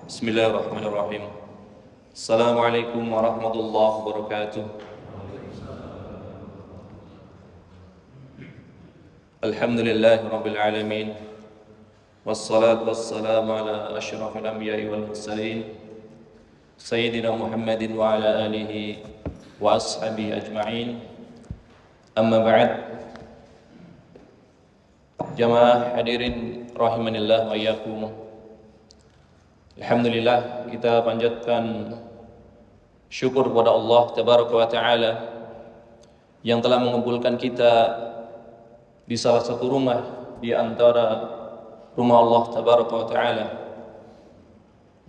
Bismillahirrahmanirrahim. Assalamualaikum warahmatullahi wabarakatuh. Alhamdulillahi rabbil alamin. Wassalatu wassalamu ala asyrafil anbiya'i wal mursalin Sayyidina Muhammadin wa ala alihi wa ashabihi ajma'in. Amma ba'd. Jamaah hadirin rahimanillah wa iyyakum. Alhamdulillah, kita panjatkan syukur kepada Allah Tabaraka wa Ta'ala yang telah mengumpulkan kita di salah satu rumah di antara rumah Allah Tabaraka wa Ta'ala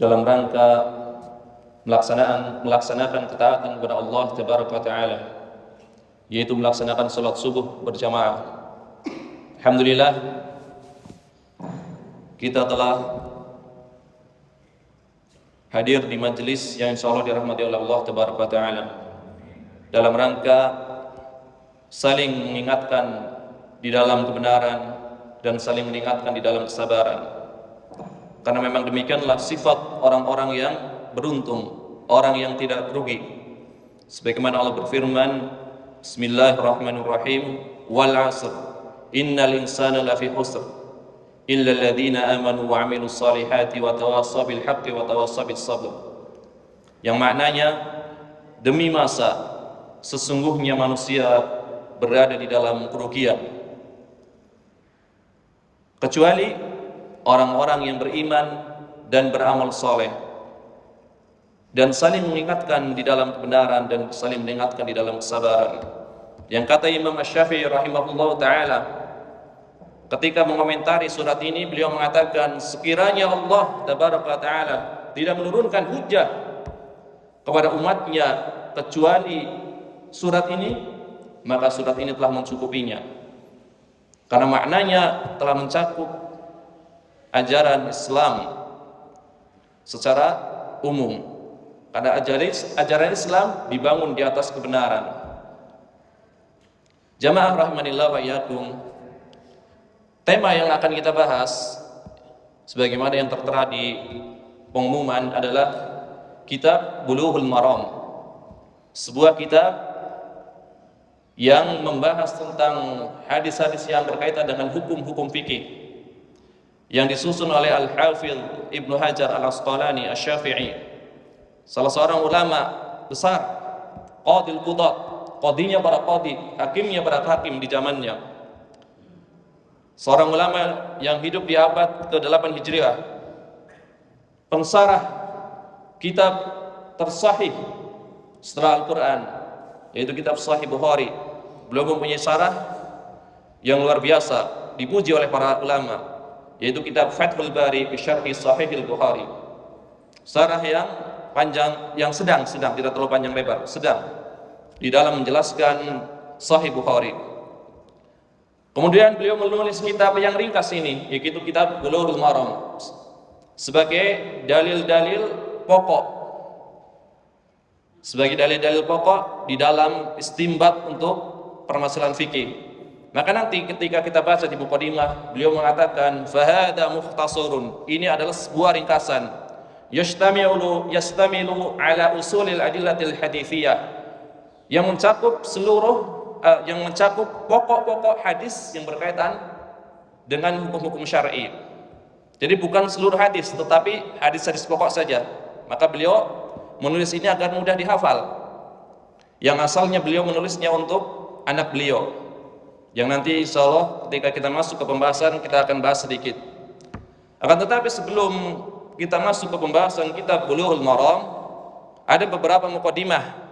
dalam rangka melaksanakan ketaatan kepada Allah Tabaraka wa Ta'ala, yaitu melaksanakan salat subuh berjamaah. Alhamdulillah, kita telah hadir di majelis yang insyaallah dirahmati oleh Allah Tabaraka wa Ta'ala dalam rangka saling mengingatkan di dalam kebenaran dan saling mengingatkan di dalam kesabaran, karena memang demikianlah sifat orang-orang yang beruntung, orang yang tidak rugi. Sebagaimana Allah berfirman, Bismillahirrahmanirrahim, wal 'asr innal insana lafi khusr illa alladhina amanu wa 'amilus salihati wa tawassaw bil haqqi wa tawassaw bis sabr. Yang maknanya, demi masa sesungguhnya manusia berada di dalam kerugian kecuali orang-orang yang beriman dan beramal soleh dan saling mengingatkan di dalam kebenaran dan saling mengingatkan di dalam kesabaran. Yang kata Imam Asy-Syafi'i rahimahullah ta'ala ketika mengomentari surat ini, beliau mengatakan, sekiranya Allah Tabaraka wa Ta'ala tidak menurunkan hujjah kepada umatnya kecuali surat ini, maka surat ini telah mencukupinya, karena maknanya telah mencakup ajaran Islam secara umum. Karena ajaran Islam dibangun di atas kebenaran. Jamaah rahimanillah wa iyyakum, tema yang akan kita bahas sebagaimana yang tertera di pengumuman adalah kitab Bulughul Maram, sebuah kitab yang membahas tentang hadis-hadis yang berkaitan dengan hukum-hukum fikih yang disusun oleh Al-Hafidh Ibnu Hajar Al-Asqalani Asy-Syafi'i, salah seorang ulama besar, qadil qudat, qadinya para qadi, hakimnya para hakim di zamannya, seorang ulama yang hidup di abad ke-8 Hijriah, pensarah kitab tersahih setelah Al-Quran, yaitu kitab Sahih Bukhari. Beliau mempunyai syarah yang luar biasa, dipuji oleh para ulama, yaitu kitab Fathul Bari fi Syarhi Sahihil Bukhari. Syarah yang panjang, yang sedang, tidak terlalu panjang lebar, sedang di dalam menjelaskan Sahih Bukhari. Kemudian beliau menulis kitab yang ringkas ini, yaitu kitab Bulughul Maram, sebagai dalil-dalil pokok, di dalam istinbat untuk permasalahan fikih. Maka nanti ketika kita baca di muqaddimah, beliau mengatakan fahada mukhtasarun, ini adalah sebuah ringkasan, yastamilu ala usulil adillatil hadithiyah, yang mencakup pokok-pokok hadis yang berkaitan dengan hukum-hukum syar'i. Jadi bukan seluruh hadis, tetapi hadis-hadis pokok saja. Maka beliau menulis ini agar mudah dihafal. Yang asalnya beliau menulisnya untuk anak beliau, yang nanti insyaallah ketika kita masuk ke pembahasan kita akan bahas sedikit. Akan tetapi sebelum kita masuk ke pembahasan kitab Bulughul Maram, ada beberapa muqaddimah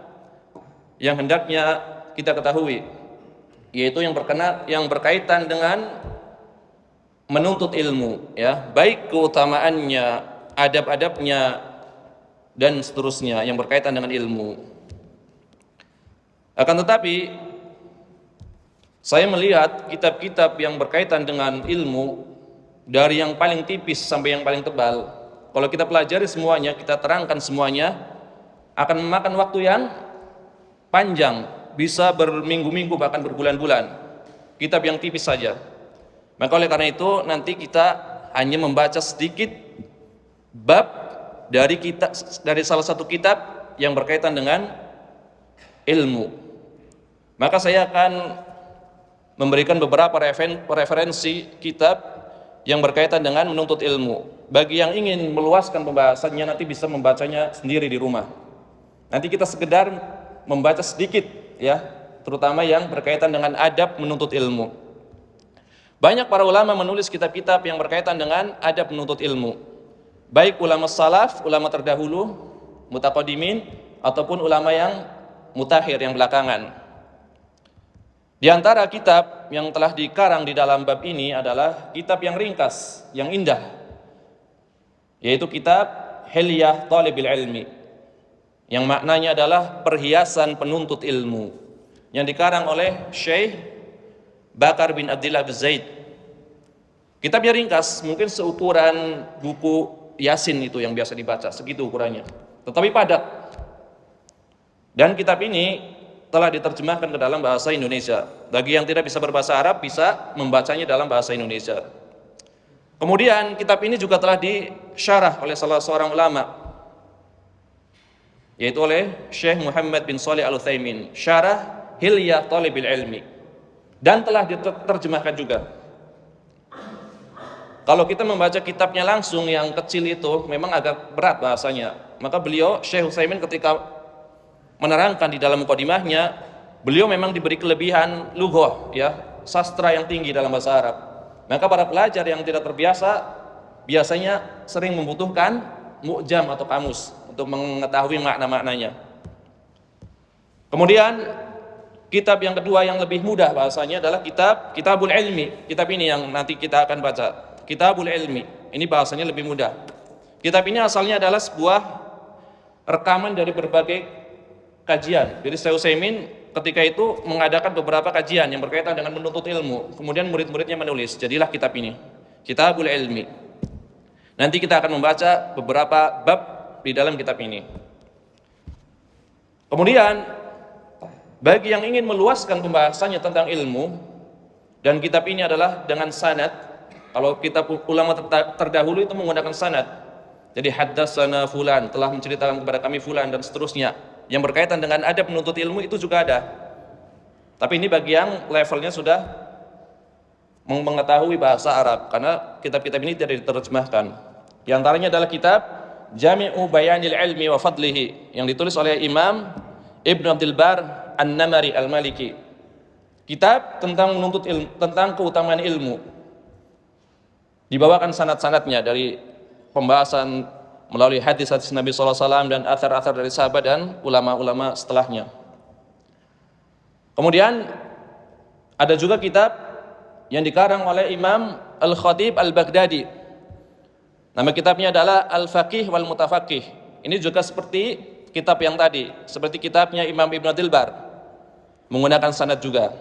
yang hendaknya kita ketahui, yaitu yang berkaitan dengan menuntut ilmu, ya, baik keutamaannya, adab-adabnya dan seterusnya yang berkaitan dengan ilmu. Akan tetapi saya melihat kitab-kitab yang berkaitan dengan ilmu, dari yang paling tipis sampai yang paling tebal, kalau kita pelajari semuanya, kita terangkan semuanya, akan memakan waktu yang panjang, bisa berminggu-minggu bahkan berbulan-bulan. Kitab yang tipis saja. Maka oleh karena itu nanti kita hanya membaca sedikit bab dari salah satu kitab yang berkaitan dengan ilmu. Maka saya akan memberikan beberapa referensi kitab yang berkaitan dengan menuntut ilmu. Bagi yang ingin meluaskan pembahasannya, nanti bisa membacanya sendiri di rumah. Nanti kita sekedar membaca sedikit ya, terutama yang berkaitan dengan adab menuntut ilmu. Banyak para ulama menulis kitab-kitab yang berkaitan dengan adab menuntut ilmu, baik ulama salaf, ulama terdahulu, mutaqaddimin, ataupun ulama yang mutakhir, yang belakangan. Di antara kitab yang telah dikarang di dalam bab ini adalah kitab yang ringkas, yang indah, yaitu kitab Hilyah Thalibil Ilmi, yang maknanya adalah perhiasan penuntut ilmu, yang dikarang oleh Syekh Bakar bin Abdillah bin Zaid. Kitabnya ringkas, mungkin seukuran buku Yasin itu yang biasa dibaca, segitu ukurannya, tetapi padat. Dan kitab ini telah diterjemahkan ke dalam bahasa Indonesia. Bagi yang tidak bisa berbahasa Arab, bisa membacanya dalam bahasa Indonesia. Kemudian kitab ini juga telah disyarah oleh salah seorang ulama, yaitu oleh Syekh Muhammad bin Shalih Al-Utsaimin, Syarah Hilyah Thalibil Ilmi, dan telah diterjemahkan juga. Kalau kita membaca kitabnya langsung yang kecil itu memang agak berat bahasanya. Maka beliau, Syekh Utsaimin, ketika menerangkan di dalam mukadimahnya, beliau memang diberi kelebihan lughah, ya, sastra yang tinggi dalam bahasa Arab. Maka para pelajar yang tidak terbiasa biasanya sering membutuhkan mu'jam atau kamus untuk mengetahui makna-maknanya. Kemudian kitab yang kedua yang lebih mudah bahasanya adalah Kitabul Ilmi. Kitab ini yang nanti kita akan baca, Kitabul Ilmi. Ini bahasanya lebih mudah. Kitab ini asalnya adalah sebuah rekaman dari berbagai kajian. Jadi Syekh Utsaimin ketika itu mengadakan beberapa kajian yang berkaitan dengan menuntut ilmu. Kemudian murid-muridnya menulis, jadilah kitab ini, Kitabul Ilmi. Nanti kita akan membaca beberapa bab di dalam kitab ini. Kemudian bagi yang ingin meluaskan pembahasannya tentang ilmu, dan kitab ini adalah dengan sanad. Kalau kitab ulama terdahulu itu menggunakan sanad. Jadi haddatsana fulan, telah menceritakan kepada kami fulan, dan seterusnya. Yang berkaitan dengan adab menuntut ilmu itu juga ada. Tapi ini bagi yang levelnya sudah mengetahui bahasa Arab, karena kitab-kitab ini tidak diterjemahkan. Di antaranya adalah kitab Jami'u Bayanil Ilmi wa Fadlihi, yang ditulis oleh Imam Ibn Abdul Bar An-Namari Al-Maliki. Kitab tentang menuntut ilmu, tentang keutamaan ilmu. Dibawakan sanad-sanadnya dari pembahasan melalui hadis-hadis Nabi SAW dan athar-athar dari sahabat dan ulama-ulama setelahnya. Kemudian ada juga kitab yang dikarang oleh Imam Al-Khatib Al-Baghdadi. Nama kitabnya adalah Al-Faqih wal Mutafaqih. Ini juga seperti kitab yang tadi, seperti kitabnya Imam Ibn Abdul Bar, menggunakan sanad juga.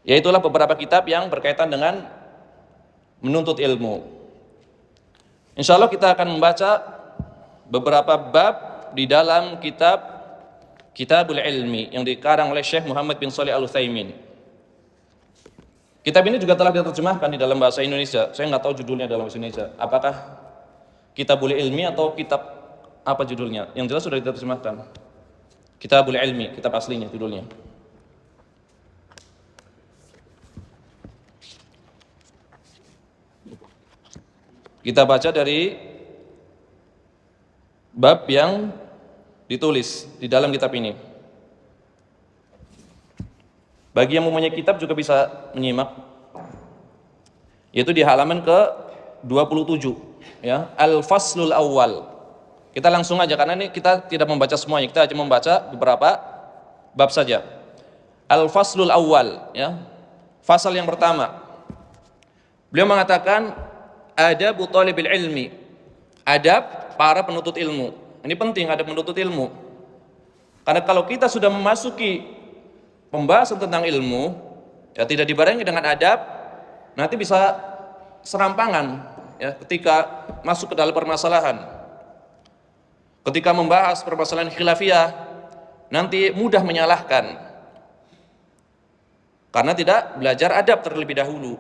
Yaitulah beberapa kitab yang berkaitan dengan menuntut ilmu. Insya Allah kita akan membaca beberapa bab di dalam kitab Kitabul Ilmi yang dikarang oleh Syekh Muhammad bin Shalih Al-Utsaimin. Kitab ini juga telah diterjemahkan di dalam bahasa Indonesia. Saya nggak tahu judulnya dalam bahasa Indonesia. Apakah Kitabul Ilmi atau kitab apa judulnya? Yang jelas sudah diterjemahkan. Kitabul Ilmi, kitab aslinya judulnya. Kita baca dari bab yang ditulis di dalam kitab ini. Bagi yang mempunyai kitab juga bisa menyimak, yaitu di halaman ke-27, ya, Al-Faslul Awwal. Kita langsung aja karena ini kita tidak membaca semuanya, kita hanya membaca beberapa bab saja. Al-Faslul Awwal, ya. Fasal yang pertama. Beliau mengatakan adab thalibil ilmi, adab para penuntut ilmu. Ini penting, adab penuntut ilmu. Karena kalau kita sudah memasuki pembahasan tentang ilmu, ya tidak dibarengi dengan adab, nanti bisa serampangan, ya, ketika masuk ke dalam permasalahan. Ketika membahas permasalahan khilafiyah, nanti mudah menyalahkan karena tidak belajar adab terlebih dahulu.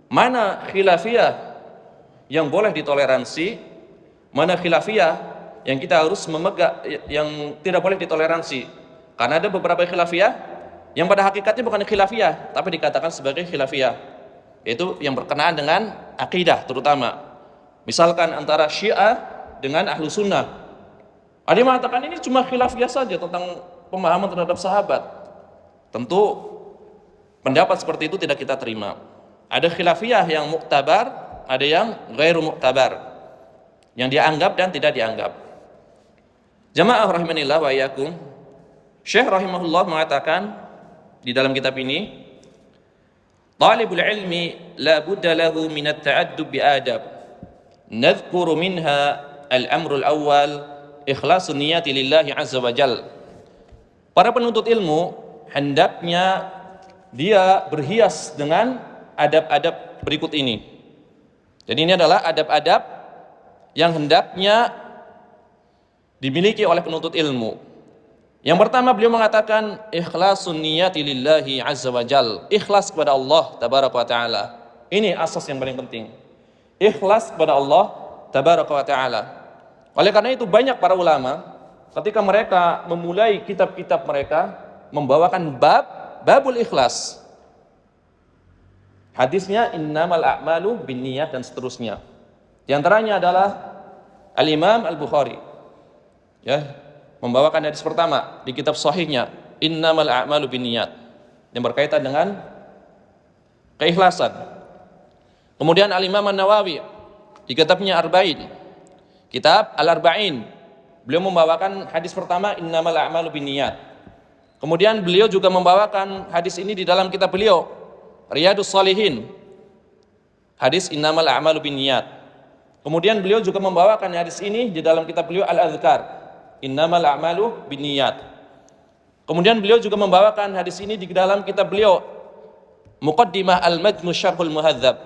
Mana khilafiyah yang boleh ditoleransi, mana khilafiyah yang kita harus memegang, yang tidak boleh ditoleransi. Karena ada beberapa khilafiyah yang pada hakikatnya bukan khilafiyah, tapi dikatakan sebagai khilafiyah, yaitu yang berkenaan dengan akidah terutama. Misalkan antara Syiah dengan Ahlu Sunnah. Ada yang mengatakan ini cuma khilafiyah saja tentang pemahaman terhadap sahabat. Tentu pendapat seperti itu tidak kita terima. Ada khilafiyah yang muktabar, ada yang ghairu muktabar, yang dianggap dan tidak dianggap. Jamaah rahimanillah wa iyyakum, Syekh rahimahullah mengatakan di dalam kitab ini, talibul ilmi la budda lahu min at-ta'addub bi adab. Nadhkuru minha al-amrul awwal ikhlasun niyati lillahi azza wa jal. Para penuntut ilmu hendaknya dia berhias dengan adab-adab berikut ini. Jadi ini adalah adab-adab yang hendaknya dimiliki oleh penuntut ilmu. Yang pertama beliau mengatakan ikhlasun niyati lillahi azza wa jal. Ikhlas kepada Allah tabaraka wa ta'ala. Ini asas yang paling penting. Ikhlas kepada Allah tabaraka wa ta'ala. Oleh karena itu banyak para ulama ketika mereka memulai kitab-kitab mereka membawakan babul ikhlas. Hadisnya innamal a'malu binniyat dan seterusnya. Di antaranya adalah Al-Imam Al-Bukhari, ya, membawakan hadis pertama di kitab sahihnya innamal a'malu binniyat yang berkaitan dengan keikhlasan. Kemudian Al-Imam An-Nawawi di kitabnya Arba'in, kitab Al-Arba'in, beliau membawakan hadis pertama innamal a'malu binniyat. Kemudian beliau juga membawakan hadis ini di dalam kitab beliau Riyadhus Shalihin, hadis innamal a'malu binniyat. Kemudian beliau juga membawakan hadis ini di dalam kitab beliau Al-Adhkar, innamal a'malu binniyat. Kemudian beliau juga membawakan hadis ini di dalam kitab beliau Muqaddimah Al-Majmu' Syarhul Muhadzab,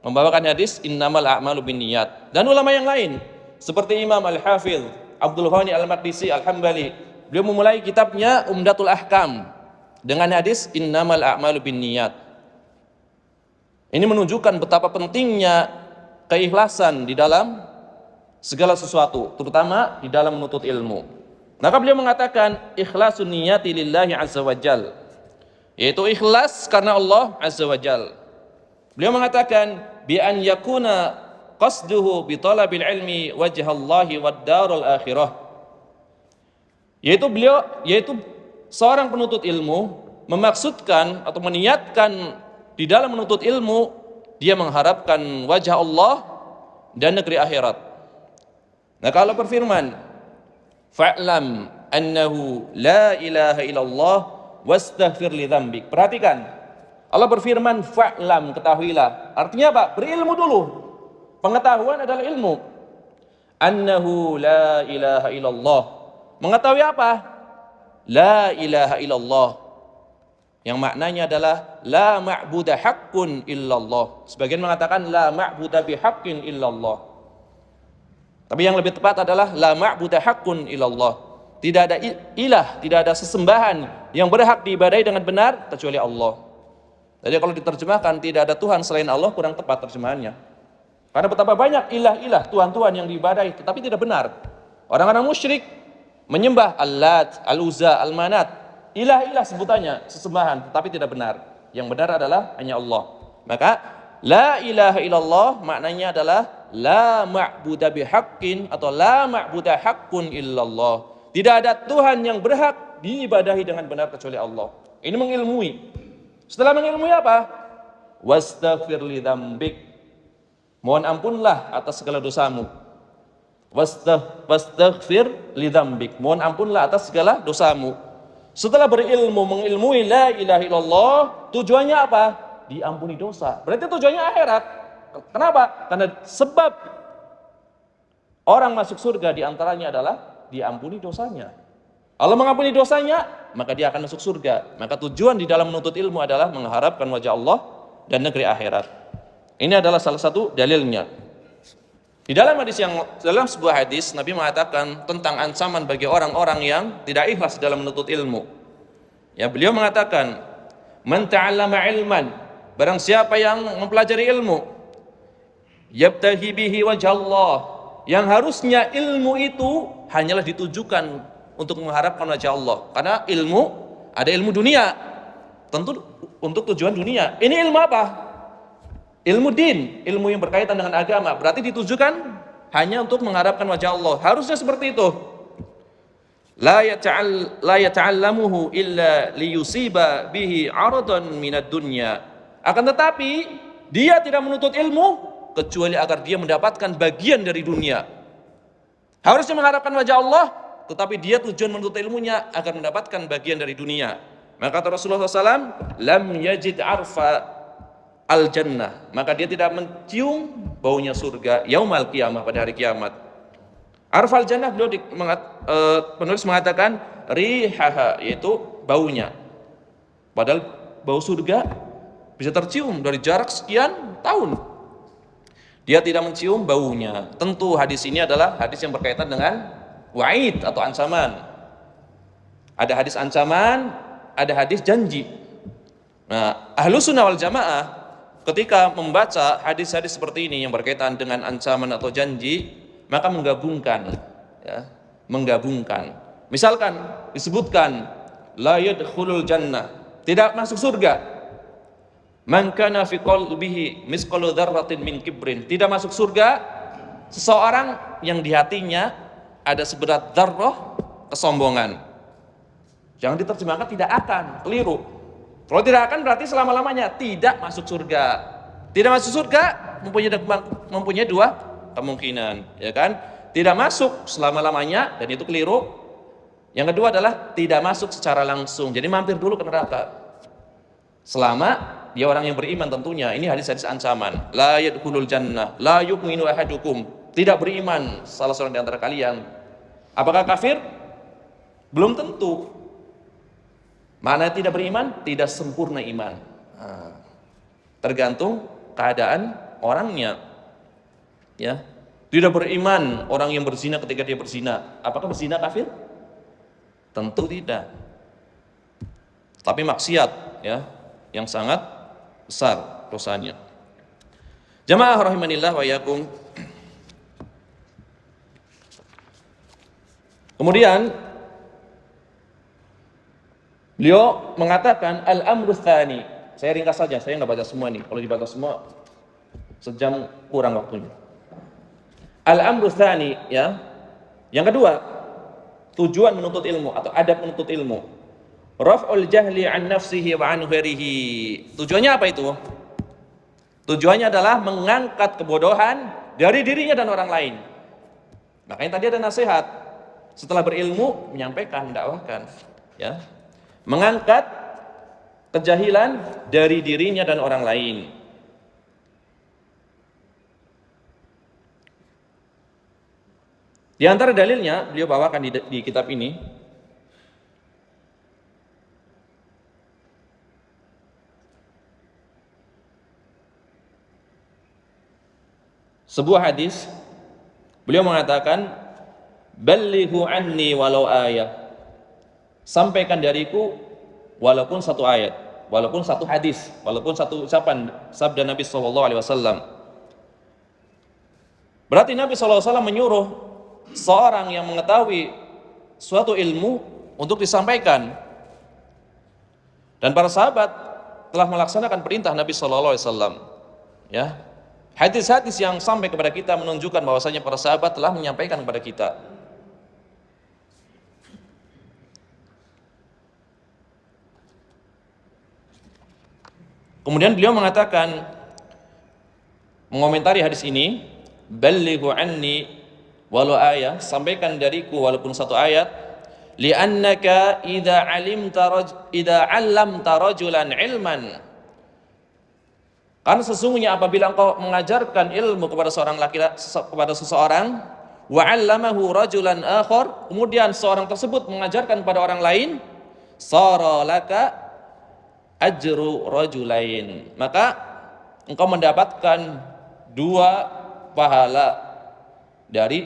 membawakan hadis innamal a'malu binniyat. Dan ulama yang lain seperti Imam Al-Hafidh Abdul Ghani Al-Maqdisi Al-Hambali, beliau memulai kitabnya Umdatul Ahkam dengan hadis innamal a'malu binniyat. Ini menunjukkan betapa pentingnya keikhlasan di dalam segala sesuatu, terutama di dalam menuntut ilmu. Maka beliau mengatakan ikhlasun niyati lillahi azza wa jal, yaitu ikhlas karena Allah azza wa jal. Beliau mengatakan bi an yakuna qasduhu bi talabil ilmi wajhallahi wad darul akhirah, yaitu seorang penuntut ilmu memaksudkan atau meniatkan di dalam menuntut ilmu dia mengharapkan wajah Allah dan negeri akhirat. Nah, kalau berfirman fa'lam annahu la ilaha illallah wastaghfir li dzambik. Perhatikan, Allah berfirman fa'lam, ketahuilah. Artinya apa? Berilmu dulu. Pengetahuan adalah ilmu. Annahu la ilaha illallah. Mengetahui apa? La ilaha illallah, yang maknanya adalah la ma'buda haqqun illallah. Sebagian mengatakan la ma'buda bihaqqin illallah. Tapi yang lebih tepat adalah la ma'buda haqqun illallah. Tidak ada ilah, tidak ada sesembahan yang berhak diibadahi dengan benar kecuali Allah. Jadi kalau diterjemahkan tidak ada Tuhan selain Allah, kurang tepat terjemahannya. Karena betapa banyak ilah-ilah, Tuhan-Tuhan yang diibadahi, tetapi tidak benar. Orang-orang musyrik menyembah Al-Lat, Al-Uzza, Al-Manat, ilah-ilah sebutannya, sesembahan, tetapi tidak benar. Yang benar adalah hanya Allah. Maka la ilaha illallah maknanya adalah la ma'buda bihaqqin atau la ma'buda haqqun illallah. Tidak ada Tuhan yang berhak diibadahi dengan benar kecuali Allah. Ini mengilmui. Setelah mengilmui apa? Wastaghfir li dzambik. Mohon ampunlah atas segala dosamu. Wastaghfir li dzambik. Mohon ampunlah atas segala dosamu. Setelah berilmu, mengilmui la ilaha illallah, tujuannya apa? Diampuni dosa. Berarti tujuannya akhirat. Kenapa? Karena sebab orang masuk surga diantaranya adalah diampuni dosanya. Allah mengampuni dosanya, maka dia akan masuk surga. Maka tujuan di dalam menuntut ilmu adalah mengharapkan wajah Allah dan negeri akhirat. Ini adalah salah satu dalilnya. Di dalam sebuah hadis Nabi mengatakan tentang ancaman bagi orang-orang yang tidak ikhlas dalam menuntut ilmu. Ya, beliau mengatakan, "Man ta'allama ilman," barang siapa yang mempelajari ilmu, yabtaghi bihi wajh Allah, yang harusnya ilmu itu hanyalah ditujukan untuk mengharapkan wajah Allah. Karena ilmu, ada ilmu dunia, tentu untuk tujuan dunia. Ini ilmu apa? Ilmu din, ilmu yang berkaitan dengan agama, berarti ditujukan hanya untuk mengharapkan wajah Allah. Harusnya seperti itu. La yata'allamuhu illa liyusiba bihi 'aradan minad dunya. Akan tetapi dia tidak menuntut ilmu kecuali agar dia mendapatkan bagian dari dunia. Harusnya mengharapkan wajah Allah, tetapi dia tujuan menuntut ilmunya agar mendapatkan bagian dari dunia. Maka kata Rasulullah SAW, lam yajid arfa al-jannah, maka dia tidak mencium baunya surga yaumal qiyamah, pada hari kiamat. Arfal jannah, penulis mengatakan rihaha, yaitu baunya. Padahal bau surga bisa tercium dari jarak sekian tahun. Dia tidak mencium baunya. Tentu hadis ini adalah hadis yang berkaitan dengan wa'id atau ancaman. Ada hadis ancaman, ada hadis janji. Nah, Ahlus Sunnah wal Jamaah ketika membaca hadis-hadis seperti ini yang berkaitan dengan ancaman atau janji, maka menggabungkan, ya, menggabungkan. Misalkan disebutkan la yadkhulul jannah, tidak masuk surga, man kana fi qalbihi misqalu dzarratin min kibrin, tidak masuk surga seseorang yang di hatinya ada seberat dzarrah kesombongan. Jangan diterjemahkan tidak akan, keliru. Kalau tidak akan berarti selama-lamanya tidak masuk surga. Tidak masuk surga mempunyai dua kemungkinan, ya kan? Tidak masuk selama-lamanya, dan itu keliru. Yang kedua adalah tidak masuk secara langsung, jadi mampir dulu ke neraka. Selama dia orang yang beriman tentunya. Ini hadis-hadis ancaman. La yadkhulul jannah, la yu'minu ahadukum. Tidak beriman salah seorang di antara kalian. Apakah kafir? Belum tentu. Mana tidak beriman? Tidak sempurna iman. Tergantung keadaan orangnya. Ya, tidak beriman orang yang berzina ketika dia berzina. Apakah berzina kafir? Tentu tidak. Tapi maksiat, ya, yang sangat besar dosanya. Jamaah rahimanillah wa iyyakum. Kemudian beliau mengatakan al-amru tsani. Saya ringkas saja, saya nggak baca semua nih. Kalau dibaca semua sejam kurang waktunya. Al-amru tsani, ya. Yang kedua, tujuan menuntut ilmu atau adab menuntut ilmu. Raf'ul jahli an nafsihi wa an ghairihi. Tujuannya apa itu? Tujuannya adalah mengangkat kebodohan dari dirinya dan orang lain. Makanya tadi ada nasihat. Setelah berilmu, menyampaikan, mendakwahkan, ya. Mengangkat kejahilan dari dirinya dan orang lain. Di antara dalilnya beliau bawakan di kitab ini sebuah hadis. Beliau mengatakan ballighu anni walau ayat, sampaikan dariku walaupun satu ayat, walaupun satu hadis, walaupun satu ucapan sabda Nabi SAW. Berarti Nabi SAW menyuruh seorang yang mengetahui suatu ilmu untuk disampaikan, dan para sahabat telah melaksanakan perintah Nabi SAW. Ya, hadis-hadis yang sampai kepada kita menunjukkan bahwasanya para sahabat telah menyampaikan kepada kita. Kemudian beliau mengatakan, mengomentari hadis ini, ballighu anni walau ayat, sampaikan dariku walaupun satu ayat, li'annaka idza 'allamta rajulan ilman, karena sesungguhnya apabila engkau mengajarkan ilmu kepada seorang laki-laki, kepada seseorang, wa 'allamahu rajulan akhar, kemudian seorang tersebut mengajarkan kepada orang lain, sara laka ajru rajulain, maka engkau mendapatkan dua pahala dari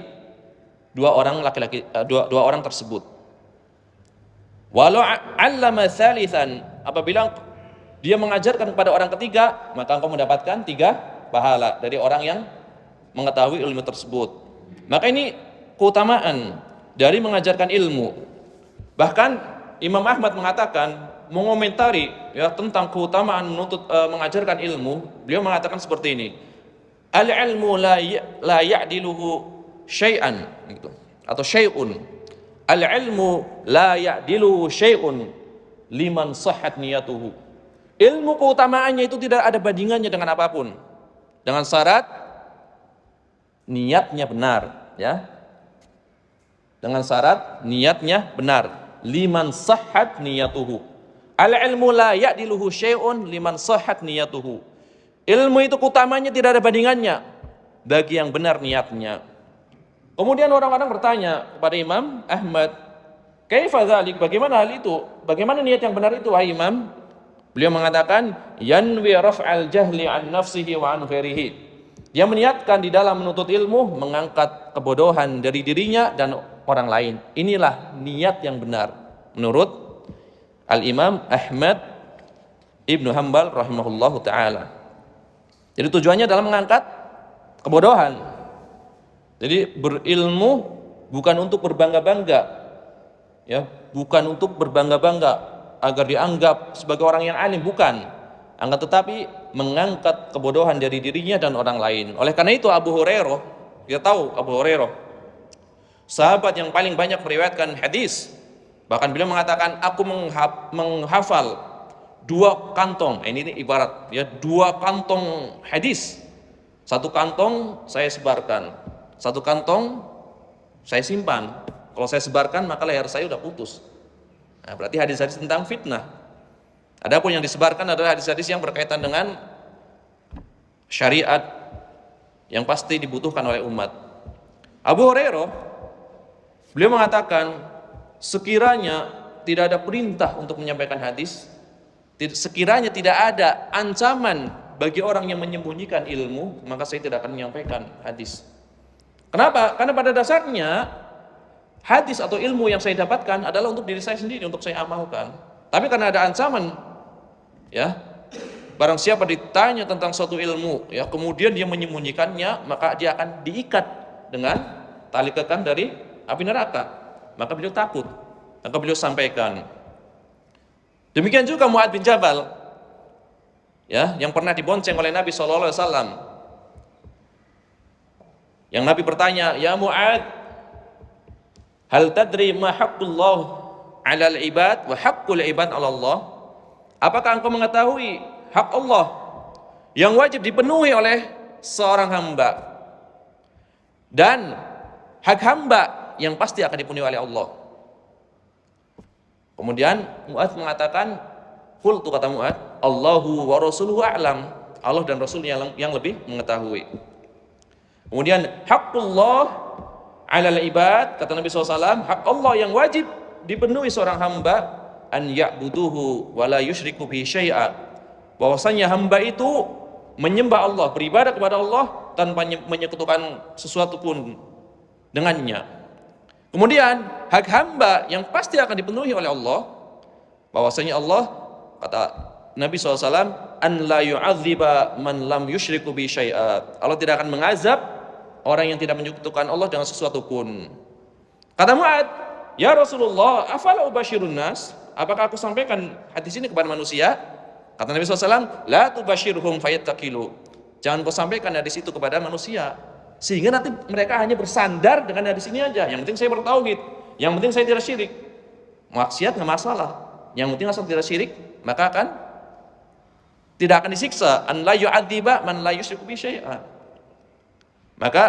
dua orang laki-laki, dua orang tersebut. Walau 'allama tsalitsan, apabila dia mengajarkan kepada orang ketiga, maka engkau mendapatkan 3 pahala dari orang yang mengetahui ilmu tersebut. Maka ini keutamaan dari mengajarkan ilmu. Bahkan Imam Ahmad mengatakan, mengomentari ya tentang keutamaan mengajarkan ilmu, beliau mengatakan seperti ini, al-ilmu la ya'diluhu syai'an, gitu, atau syai'un. Al-ilmu la ya'diluhu syai'un liman sahhat niyatuhu. Ilmu keutamaannya itu tidak ada bandingannya dengan apapun, dengan syarat niatnya benar, ya. Dengan syarat niatnya benar. Liman sahhat niyatuhu. Al-ilmu la ya'diluhu syai'un liman sahhat niyatuhu. Ilmu itu keutamanya tidak ada bandingannya bagi yang benar niatnya. Kemudian orang-orang bertanya kepada Imam Ahmad, kaifa dzalik? Bagaimana hal itu? Bagaimana niat yang benar itu, wahai Imam? Beliau mengatakan, yanwi raf'al jahli an nafsihi wa an ghairihi. Dia meniatkan di dalam menuntut ilmu mengangkat kebodohan dari dirinya dan orang lain. Inilah niat yang benar menurut Al-Imam Ahmad Ibnu Hanbal rahimahullahu ta'ala. Jadi tujuannya adalah mengangkat kebodohan. Jadi berilmu bukan untuk berbangga-bangga, ya, bukan untuk berbangga-bangga agar dianggap sebagai orang yang alim, bukan. Akan tetapi mengangkat kebodohan dari dirinya dan orang lain. Oleh karena itu Abu Hurairah, kita tahu Abu Hurairah sahabat yang paling banyak meriwayatkan hadis. Bahkan beliau mengatakan, aku menghafal 2 kantong. Ini ibarat ya, 2 kantong hadis. 1 kantong saya sebarkan, 1 kantong saya simpan. Kalau saya sebarkan maka leher saya sudah putus. Nah, berarti hadis-hadis tentang fitnah. Adapun yang disebarkan adalah hadis-hadis yang berkaitan dengan syariat yang pasti dibutuhkan oleh umat. Abu Hurairah, beliau mengatakan, sekiranya tidak ada perintah untuk menyampaikan hadis, sekiranya tidak ada ancaman bagi orang yang menyembunyikan ilmu, maka saya tidak akan menyampaikan hadis. Kenapa? Karena pada dasarnya hadis atau ilmu yang saya dapatkan adalah untuk diri saya sendiri, untuk saya amalkan. Tapi karena ada ancaman, ya, barang siapa ditanya tentang suatu ilmu, ya, kemudian dia menyembunyikannya, maka dia akan diikat dengan tali kekang dari api neraka. Maka beliau takut, maka beliau sampaikan. Demikian juga Mu'adz bin Jabal, ya, yang pernah dibonceng oleh Nabi SAW. Yang Nabi bertanya, ya Mu'adz, hal tadri ma haqqullah 'alal ibad wa haqqul ibad 'ala Allah? Apakah engkau mengetahui hak Allah yang wajib dipenuhi oleh seorang hamba dan hak hamba yang pasti akan dipenuhi oleh Allah? Kemudian Mu'adz mengatakan, qultu, kata Mu'adz, Allahu wa rasuluhu a'lam. Allah dan Rasulnya yang lebih mengetahui. Kemudian haqqullah 'alal ibad, kata Nabi SAW, hak Allah yang wajib dipenuhi seorang hamba, an ya'buduhu wa la yusyriku bihi syai'a, bahwasanya hamba itu menyembah Allah, beribadah kepada Allah tanpa menyekutukan sesuatu pun dengannya. Kemudian hak hamba yang pasti akan dipenuhi oleh Allah, bahwasanya Allah, kata Nabi SAW, an la yu'adziba man lam yusyriku bihi syai'a, Allah tidak akan mengazab orang yang tidak menyekutukan Allah dengan sesuatu pun. Kata Mu'adz, ya Rasulullah, afala ubashirun nas? Apakah aku sampaikan hadis ini kepada manusia? Kata Nabi SAW, la tubashirhum fayattakilu. Jangan kau sampaikan hadis itu kepada manusia, sehingga nanti mereka hanya bersandar dengan hadis ini aja. Yang penting saya bertauhid, yang penting saya tidak syirik. Maksiat nggak masalah, yang penting asal tidak syirik, maka tidak akan disiksa. An la yu'adziba man la yusyriku bi syai'a. Maka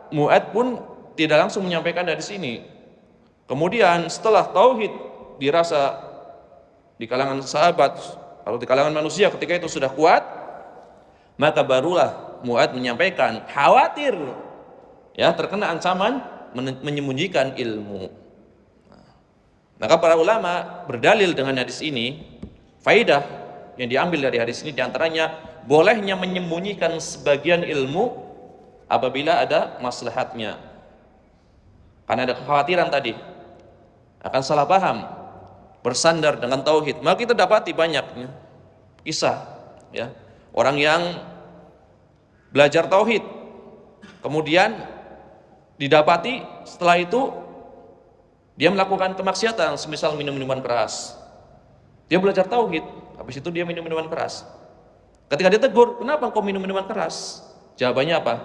Mu'adz pun tidak langsung menyampaikan hadis ini. Kemudian setelah tauhid dirasa di kalangan sahabat atau di kalangan manusia ketika itu sudah kuat, maka barulah Mu'adz menyampaikan, khawatir ya terkena ancaman menyembunyikan ilmu. Maka para ulama berdalil dengan hadis ini, faidah yang diambil dari hadis ini diantaranya bolehnya menyembunyikan sebagian ilmu apabila ada maslahatnya, karena ada kekhawatiran tadi akan salah paham, bersandar dengan tauhid. Maka kita dapati banyaknya kisah, ya, orang yang belajar tauhid kemudian didapati setelah itu dia melakukan kemaksiatan, semisal minum minuman keras. Dia belajar tauhid, habis itu dia minum minuman keras. Ketika dia tegur, kenapa kau minum minuman keras? Jawabannya apa?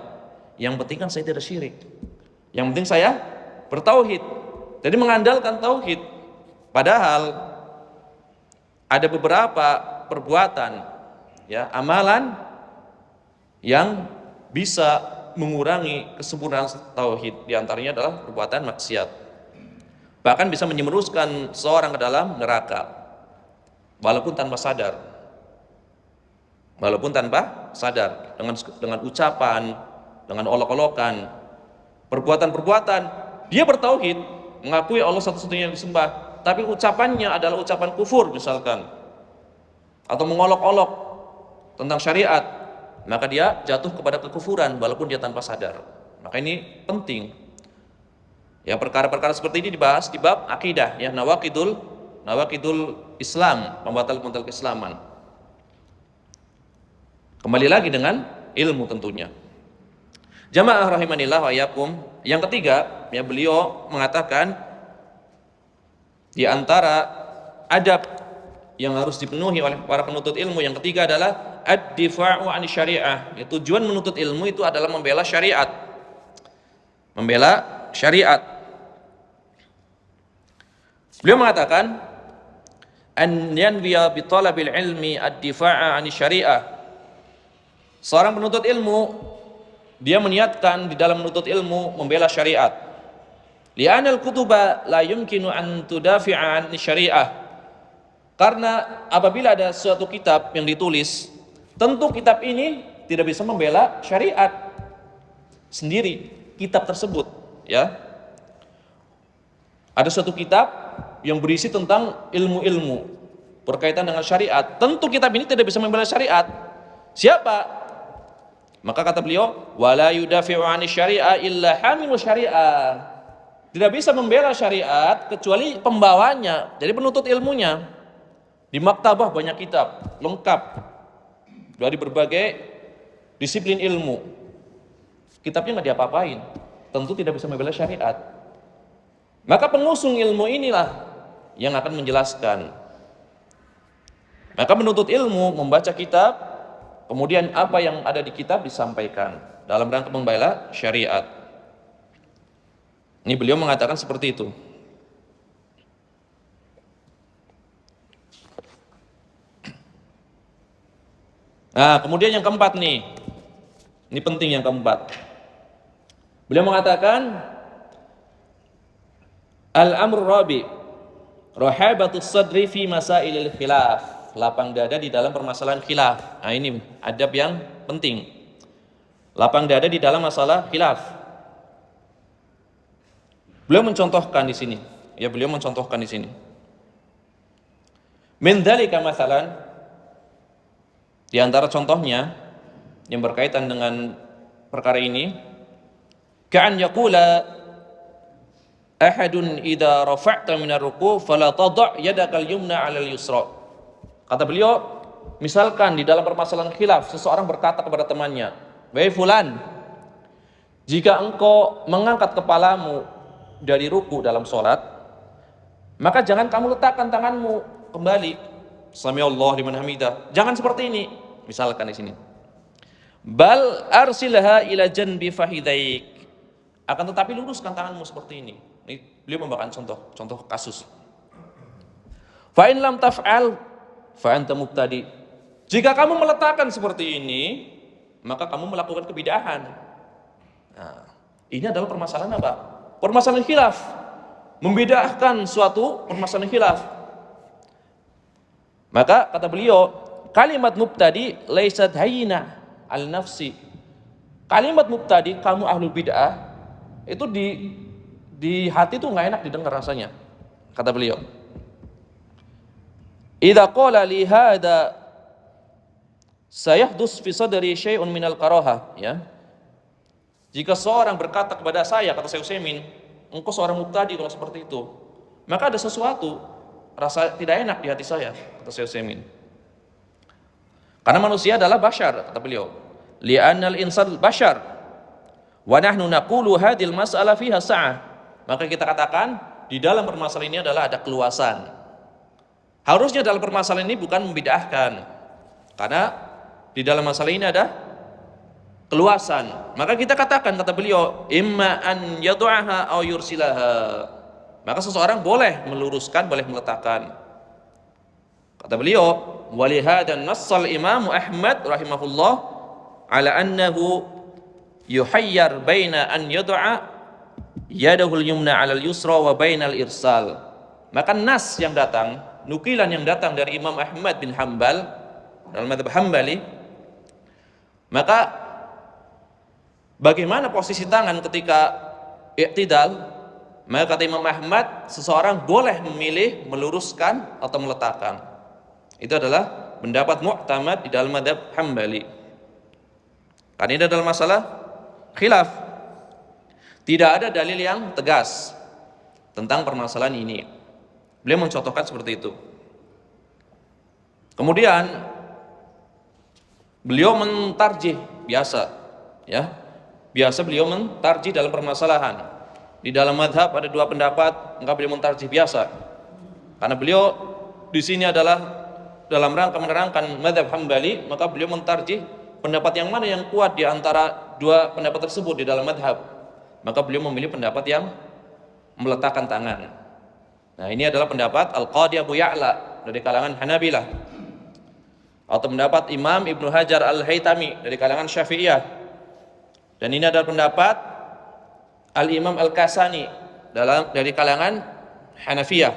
Yang penting kan saya tidak syirik. Yang penting saya bertauhid. Jadi mengandalkan tauhid. Padahal ada beberapa perbuatan, ya, amalan yang bisa mengurangi kesempurnaan tauhid. Di antaranya adalah perbuatan maksiat. Bahkan bisa menjerumuskan seorang ke dalam neraka, walaupun tanpa sadar. Walaupun tanpa sadar, dengan ucapan, dengan olok-olokan, perbuatan-perbuatan, dia bertauhid, mengakui Allah satu-satunya yang disembah, tapi ucapannya adalah ucapan kufur misalkan, atau mengolok-olok tentang syariat, maka dia jatuh kepada kekufuran walaupun dia tanpa sadar. Maka ini penting. Ya, perkara-perkara seperti ini dibahas di bab akidah, ya, nawaqidul Islam, pembatal-pembatal keislaman. Kembali lagi dengan ilmu tentunya. Jamaah rahimanillah wa iyyakum. Yang ketiga, ya, beliau mengatakan di antara adab yang harus dipenuhi oleh para penuntut ilmu, yang ketiga adalah ad-difa'u 'ani syariah. Ya, tujuan menuntut ilmu itu adalah membela syariat. Membela syariat. Beliau mengatakan an yanwiya bi talabil ilmi ad-difa'a 'ani syariah. Seorang penuntut ilmu, dia meniatkan di dalam menuntut ilmu membela syariat. Li'anal kutuba la yumkinu an tudafi'a 'an syariah. Karena apabila ada suatu kitab yang ditulis, tentu kitab ini tidak bisa membela syariat sendiri, kitab tersebut, ya. Ada suatu kitab yang berisi tentang ilmu-ilmu berkaitan dengan syariat, tentu kitab ini tidak bisa membela syariat. Siapa? Maka kata beliau, wala yudafi'u 'ani syari'a illa hamilu syari'ah. Tidak bisa membela syariat kecuali pembawanya, jadi penuntut ilmunya. Di maktabah banyak kitab lengkap dari berbagai disiplin ilmu, kitabnya nggak diapa-apain, tentu tidak bisa membela syariat. Maka pengusung ilmu inilah yang akan menjelaskan. Maka menuntut ilmu membaca kitab, kemudian apa yang ada di kitab disampaikan dalam rangka membela syariat. Ini beliau mengatakan seperti itu. Nah, kemudian yang keempat nih, ini penting yang keempat. Beliau mengatakan al-amru rabi rahabatus sadri fi masailil khilaf, lapang dada di dalam permasalahan khilaf. Nah, ini adab yang penting, lapang dada di dalam masalah khilaf. Beliau mencontohkan di sini, ya, beliau mencontohkan di sini. Min dzalika masalan, di antara contohnya yang berkaitan dengan perkara ini, ka'an yaqula ahadun idza rafa'ta min ar-ruku' fala tadha' yadaka al-yumna 'ala al-yusra. Kata beliau, misalkan di dalam permasalahan khilaf seseorang berkata kepada temannya, "Wahai fulan, jika engkau mengangkat kepalamu dari ruku dalam salat, maka jangan kamu letakkan tanganmu kembali. Sami Allah liman hamidah. Jangan seperti ini." Misalkan di sini. Bal arsilha ila janbi fahidaik. Akan tetapi luruskan tanganmu seperti ini. Ini beliau membawakan contoh kasus. Fa in lam taf'al fa anta mubtadi. Jika kamu meletakkan seperti ini, maka kamu melakukan kebidahan. Nah, ini adalah permasalahan apa? Permasalahan khilaf. Membedakan suatu permasalahan khilaf. Maka kata beliau, kalimat mubtadi laisat hayyina al nafsi. Kalimat mubtadi, kamu ahlul bid'ah, itu di hati itu nggak enak didengar rasanya. Kata beliau, idza qala li hada sayahdus fi sadri syai'un minal karahah, ya. Jika seorang berkata kepada saya, kata Syekh Utsaimin, engkau seorang mubtadi kalau seperti itu, maka ada sesuatu rasa tidak enak di hati saya, kata Syekh Utsaimin. Karena manusia adalah bashar, kata beliau. Li'annal insan bashar Wa nahnu naqulu hadhil mas'alah fiha sa'ah. Maka kita katakan di dalam permasalahan ini adalah ada keluasan. Harusnya dalam permasalahan ini bukan membid'ahkan. Karena di dalam masalah ini ada keluasan. Maka kita katakan, kata beliau, imma an yad'aha aw yursilaha. Maka seseorang boleh meluruskan, boleh meletakkan. Kata beliau, walihada nassal Imam Ahmad rahimahullah ala annahu yuhayyar baina an yad'a yadahul yumna 'alal yusra wa bainal irsal. Maka nas yang datang, nukilan yang datang dari Imam Ahmad bin Hanbal dalam mazhab Hambali, maka bagaimana posisi tangan ketika i'tidal? Maka kata Imam Ahmad, seseorang boleh memilih meluruskan atau meletakkan. Itu adalah pendapat mu'tamad di dalam mazhab Hambali. Karena ini adalah masalah khilaf. Tidak ada dalil yang tegas tentang permasalahan ini. Beliau mencontohkan seperti itu. Kemudian beliau mentarjih biasa, ya. Biasa beliau mentarjih dalam permasalahan. Di dalam mazhab ada dua pendapat, maka beliau mentarjih biasa. Karena beliau di sini adalah dalam rangka menerangkan mazhab Hambali, maka beliau mentarjih pendapat yang mana yang kuat di antara dua pendapat tersebut di dalam mazhab. Maka beliau memilih pendapat yang meletakkan tangan. Nah, ini adalah pendapat Al-Qadhi Abu Ya'la dari kalangan Hanabilah, atau pendapat Imam Ibnu Hajar Al-Haytami dari kalangan Syafi'iyah. Dan ini adalah pendapat Al-Imam Al-Kasani dari kalangan Hanafiyah,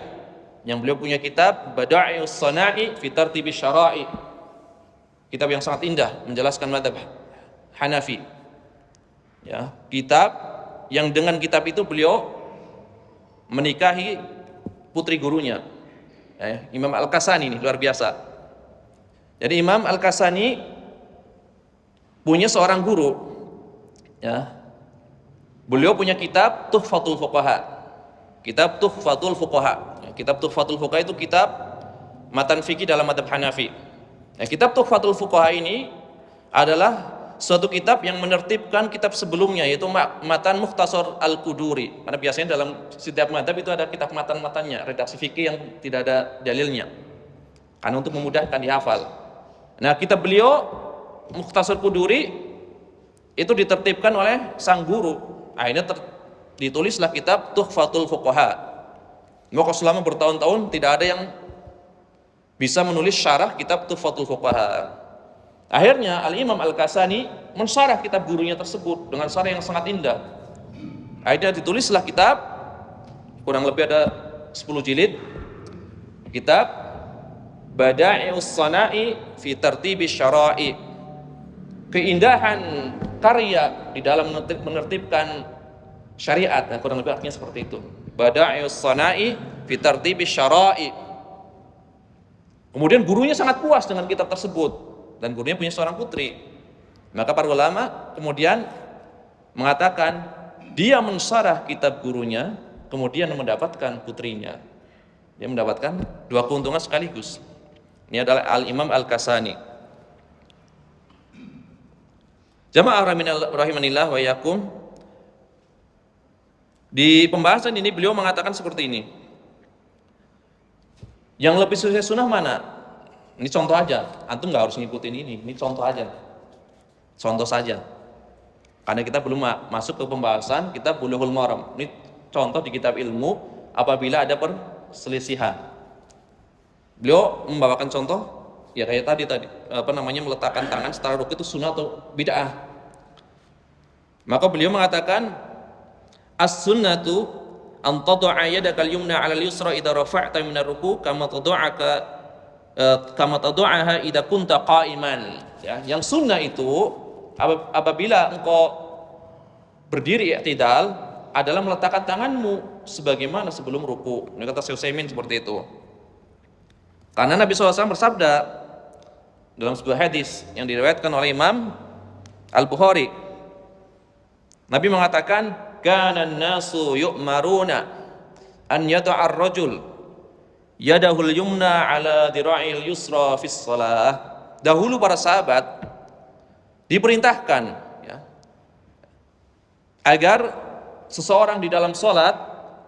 yang beliau punya kitab Bada'ius Sana'i fi Tartibi Syara'i, kitab yang sangat indah menjelaskan mazhab Hanafi, ya, kitab yang dengan kitab itu beliau menikahi putri gurunya, ya, Imam Al-Kasani. Ini luar biasa. Jadi Imam Al-Kasani punya seorang guru, ya, beliau punya kitab Tuhfatul Fuqaha. Kitab Tuhfatul Fuqaha. Kitab Tuhfatul Fuqaha itu kitab matan fikih dalam mazhab Hanafi. Nah, kitab Tuhfatul Fuqaha ini adalah suatu kitab yang menertibkan kitab sebelumnya, yaitu matan Mukhtasar Al-Quduri. Karena biasanya dalam setiap mazhab itu ada kitab matan-matannya, redaksi fikih yang tidak ada dalilnya, karena untuk memudahkan dihafal. Nah, kitab beliau Mukhtasar Quduri itu ditertibkan oleh sang guru. Akhirnya ditulislah kitab Tuhfatul Fuqaha. Maka selama bertahun-tahun tidak ada yang bisa menulis syarah kitab Tuhfatul Fuqaha. Akhirnya Al-Imam Al-Kasani mensyarah kitab gurunya tersebut dengan syarah yang sangat indah. Akhirnya ditulislah kitab, kurang lebih ada 10 jilid, kitab Bada'ius Sana'i fi Tartibi Syara'i. Keindahan karya di dalam menertibkan syariat. Nah, kurang lebih artinya seperti itu. Bada'ius Sana'i fi Tartibi Syara'i. Kemudian gurunya sangat puas dengan kitab tersebut, dan gurunya punya seorang putri. Maka para ulama kemudian mengatakan dia mensyarah kitab gurunya, kemudian mendapatkan putrinya. Dia mendapatkan dua keuntungan sekaligus. Ini adalah Al-Imam Al-Kasani. Jamaah rahimanillah wa yakum. Di pembahasan ini beliau mengatakan seperti ini. Yang lebih sukses sunnah mana? Ini contoh aja. Antum nggak harus ngikutin ini. Ini contoh aja. Contoh saja. Karena kita belum masuk ke pembahasan kitab Bulughul Maram. Ini contoh di kitab ilmu apabila ada perselisihan. Beliau membawakan contoh ya kayak tadi meletakkan tangan setelah rukuk itu sunnah atau bid'ah. Maka beliau mengatakan as-sunnatu an tad'a yadaka al-yumna 'ala al-yusra idza rafa'ta min ar-ruku' kama tad'aha idza kunta qa'iman. Ya, yang sunnah itu apabila engkau berdiri i'tidal adalah meletakkan tanganmu sebagaimana sebelum ruku. Ini kata Syekh Utsaimin seperti itu. Karena Nabi SAW bersabda dalam sebuah hadis yang diriwayatkan oleh Imam Al-Bukhari. Nabi mengatakan kana an-nasu yu'maruna an yada'a ar-rajul yadahul yumna 'ala dira'il yusra fis shalah. Dahulu para sahabat diperintahkan ya, agar seseorang di dalam sholat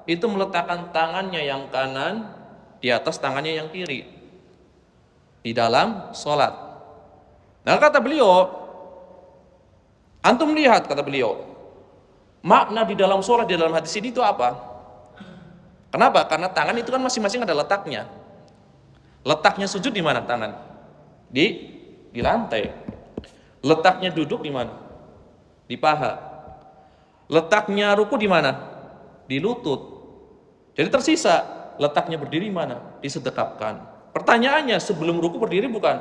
itu meletakkan tangannya yang kanan di atas tangannya yang kiri di dalam sholat. Nah kata beliau, antum lihat kata beliau, makna di dalam sholat di dalam hadis ini itu apa? Kenapa? Karena tangan itu kan masing-masing ada letaknya. Letaknya sujud di mana tangan? Di lantai. Letaknya duduk di mana? Di paha. Letaknya ruku di mana? Di lutut. Jadi tersisa letaknya berdiri mana? Disedekapkan. Pertanyaannya, sebelum ruku berdiri bukan?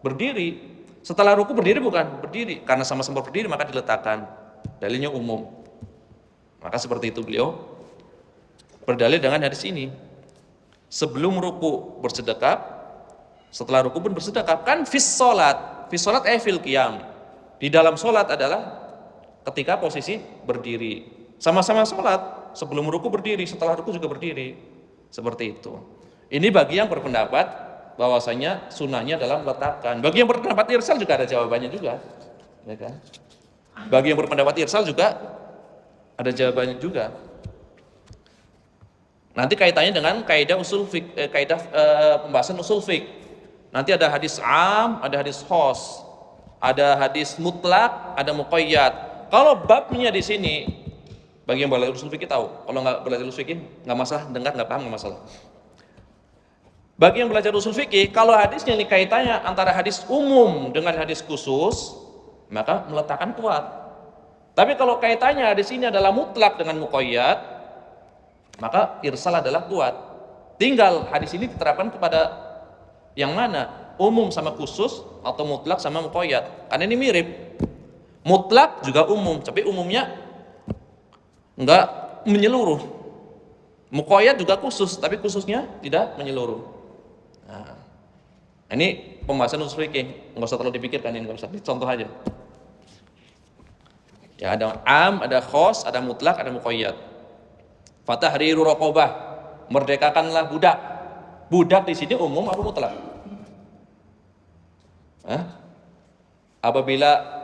Berdiri. Setelah ruku berdiri bukan? Berdiri. Karena sama-sama berdiri maka diletakkan. Dalilnya umum. Maka seperti itu beliau berdalil dengan hadis ini. Sebelum ruku bersedekap, setelah ruku pun bersedekap. Kan fis sholat, fis sholat fil qiyam. Di dalam sholat adalah ketika posisi berdiri. Sama-sama sholat, sebelum ruku berdiri, setelah ruku juga berdiri. Seperti itu. Ini bagi yang berpendapat bahwasanya sunnahnya dalam letakkan. Bagi yang berpendapat irsal juga ada jawabannya juga, ya kan? Bagi yang berpendapat irsal juga ada jawabannya juga. Nanti kaitannya dengan kaidah usul fiqh, pembahasan usul fiqh. Nanti ada hadis am, ada hadis khos, ada hadis mutlak, ada muqayyad. Kalau babnya di sini, bagi yang belajar usul fikih tahu. Kalau nggak belajar usul fikih nggak masalah, dengar nggak paham nggak masalah. Bagi yang belajar usul fikih, kalau hadisnya ini kaitannya antara hadis umum dengan hadis khusus, maka meletakkan kuat. Tapi kalau kaitannya hadis ini adalah mutlak dengan muqayyad, maka irsal adalah kuat. Tinggal hadis ini diterapkan kepada yang mana? Umum sama khusus atau mutlak sama muqayyad. Karena ini mirip. Mutlak juga umum, tapi umumnya enggak menyeluruh. Muqayyad juga khusus, tapi khususnya tidak menyeluruh. Nah, ini pembahasan usul fikih, enggak usah terlalu dipikirkan ini, enggak usah. Contoh aja. Ya ada am, ada khos, ada mutlak, ada muqayyad. Fatahriru raqabah, merdekakanlah budak. Budak di sini umum apa mutlak? Apabila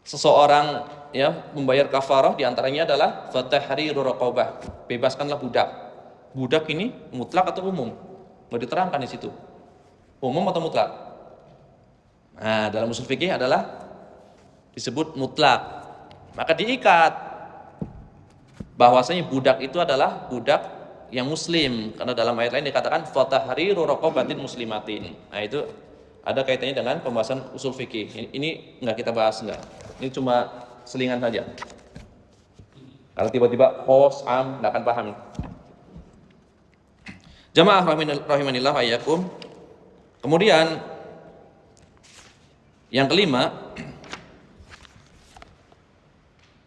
seseorang ya membayar kafarah, diantaranya adalah fatahriru raqabah, bebaskanlah budak. Budak ini mutlak atau umum? Nggak diterangkan di situ. Umum atau mutlak? Nah, dalam usul fikih adalah disebut mutlak. Maka diikat bahwasanya budak itu adalah budak yang muslim, karena dalam ayat lain dikatakan fatahriru raqabatin muslimatin. Nah, itu ada kaitannya dengan pembahasan usul fikih. Ini enggak kita bahas enggak. Ini cuma selingan saja. Kalau tiba-tiba khos am enggak akan paham. Jamaah rahimanillah wa iyyakum. Kemudian yang kelima,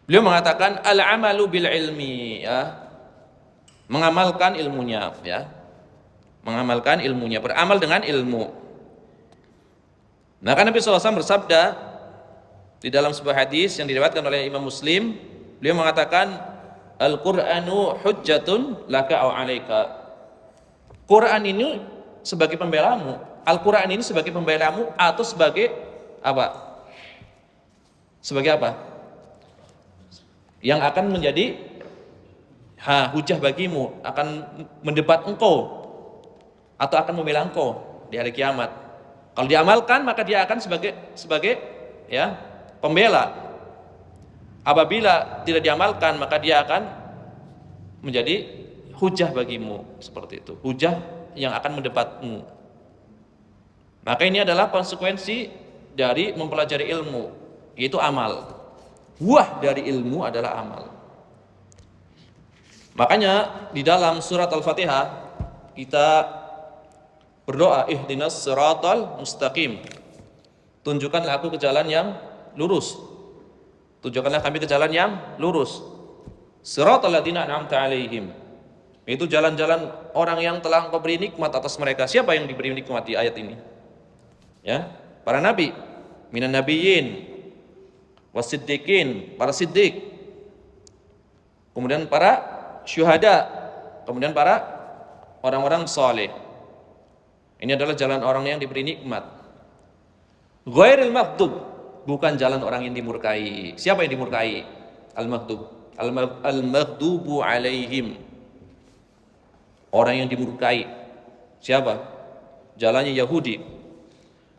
beliau mengatakan al-amalu bil ilmi, ya. Mengamalkan ilmunya, ya. Mengamalkan ilmunya, beramal dengan ilmu. Maka Nabi SAW bersabda di dalam sebuah hadis yang diriwayatkan oleh Imam Muslim, beliau mengatakan Al-Qur'anu hujjatun laka aw 'alaika. Quran ini sebagai pembelamu, Al-Quran ini sebagai pembelamu atau sebagai apa? Sebagai apa? Yang akan menjadi hujah bagimu, akan mendebat engkau atau akan membela engkau di hari kiamat. Kalau diamalkan maka dia akan sebagai ya pembela. Apabila tidak diamalkan maka dia akan menjadi hujah bagimu, seperti itu. Hujah yang akan mendebatmu. Maka ini adalah konsekuensi dari mempelajari ilmu, yaitu amal. Buah dari ilmu adalah amal. Makanya di dalam surat Al-Fatihah kita berdoa ihdinas siratal mustaqim. Tunjukkanlah aku ke jalan yang lurus. Tunjukkanlah kami ke jalan yang lurus. Siratal ladzina an'amta 'alaihim. Itu jalan-jalan orang yang telah Engkau beri nikmat atas mereka. Siapa yang diberi nikmat di ayat ini? Ya, para nabi, minan nabiyyin, wasiddiqin, para siddiq. Kemudian para syuhada, kemudian para orang-orang saleh. Ini adalah jalan orang yang diberi nikmat. Ghairil maghdub, bukan jalan orang yang dimurkai. Siapa yang dimurkai? Al-maghdubu alaihim, orang yang dimurkai. Siapa? Jalannya Yahudi.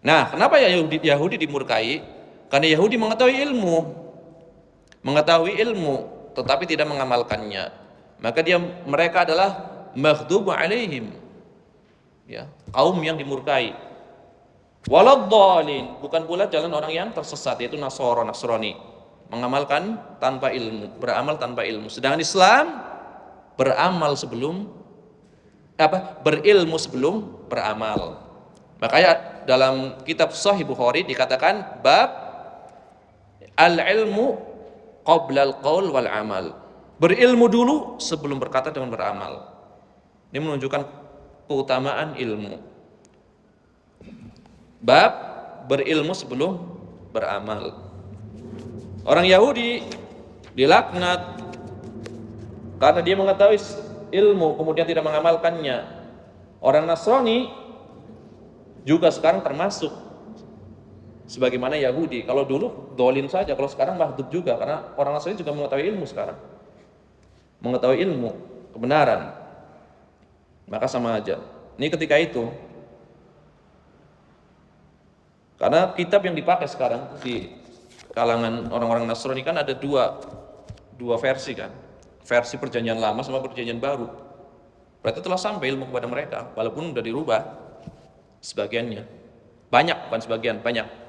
Nah, kenapa ya Yahudi dimurkai? Karena Yahudi mengetahui ilmu tetapi tidak mengamalkannya. Maka mereka adalah maghdubu alaihim, ya, kaum yang dimurkai. Waladhdallin, bukan pula jalan orang yang tersesat, yaitu Nasrani, mengamalkan tanpa ilmu, beramal tanpa ilmu. Sedangkan Islam berilmu sebelum beramal. Makanya dalam kitab Sahih Bukhari dikatakan bab al-ilmu qabla al-qaul wal amal. Berilmu dulu sebelum berkata dan beramal. Ini menunjukkan keutamaan ilmu. Bab berilmu sebelum beramal. Orang Yahudi dilaknat karena dia mengetahui ilmu kemudian tidak mengamalkannya. Orang Nasrani juga sekarang termasuk sebagaimana Yahudi. Kalau dulu dolin saja, kalau sekarang mahdub juga, karena orang Nasrani juga mengetahui ilmu sekarang, mengetahui ilmu kebenaran, maka sama aja. Ini ketika itu, karena kitab yang dipakai sekarang di kalangan orang-orang Nasrani kan ada dua versi kan, versi perjanjian lama sama perjanjian baru. Berarti telah sampai ilmu kepada mereka, walaupun sudah dirubah sebagiannya, bukan sebagian, banyak.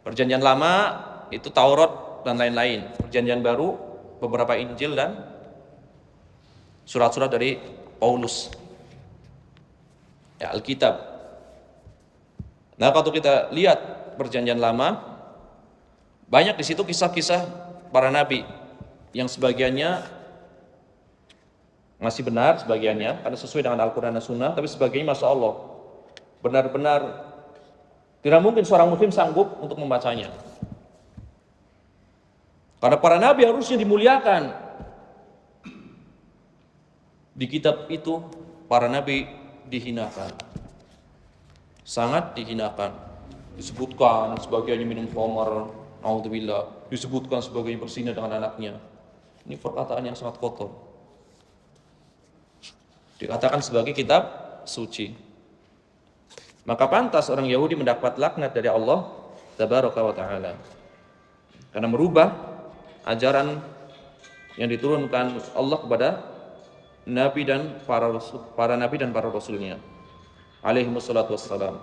Perjanjian lama itu Taurat dan lain-lain, perjanjian baru beberapa Injil dan surat-surat dari Paulus, ya, Alkitab. Nah, kalau kita lihat perjanjian lama, banyak di situ kisah-kisah para nabi yang sebagiannya masih benar, sebagiannya karena sesuai dengan Al-Quran dan Sunnah, tapi sebagiannya Masya Allah benar-benar tidak mungkin seorang muslim sanggup untuk membacanya. Karena para nabi harusnya dimuliakan. Di kitab itu para nabi dihinakan, sangat dihinakan. Disebutkan sebagiannya minum khamar, naudzubillah, disebutkan sebagiannya berzina dengan anaknya. Ini perkataan yang sangat kotor. Dikatakan sebagai kitab suci. Maka pantas orang Yahudi mendapat laknat dari Allah Tabaraka wa Ta'ala karena merubah ajaran yang diturunkan Allah kepada nabi dan para nabi dan para rasulnya alaihi wassalatu wassalam.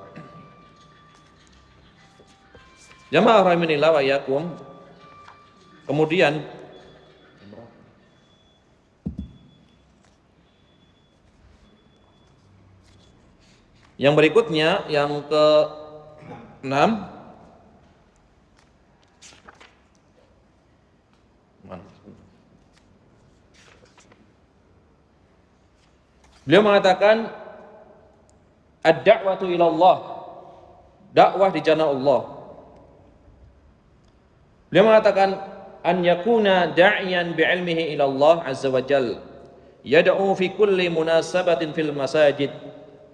Jamaah rahimanillah wa iyyakum. Kemudian yang berikutnya, yang ke-6, beliau mengatakan ad-da'watu ila Allah, dakwah di jalan Allah. Beliau mengatakan an yakuna da'iyan bi'ilmihi ila Allah azza wa jal, yad'u fi kulli munasabatin fil masajid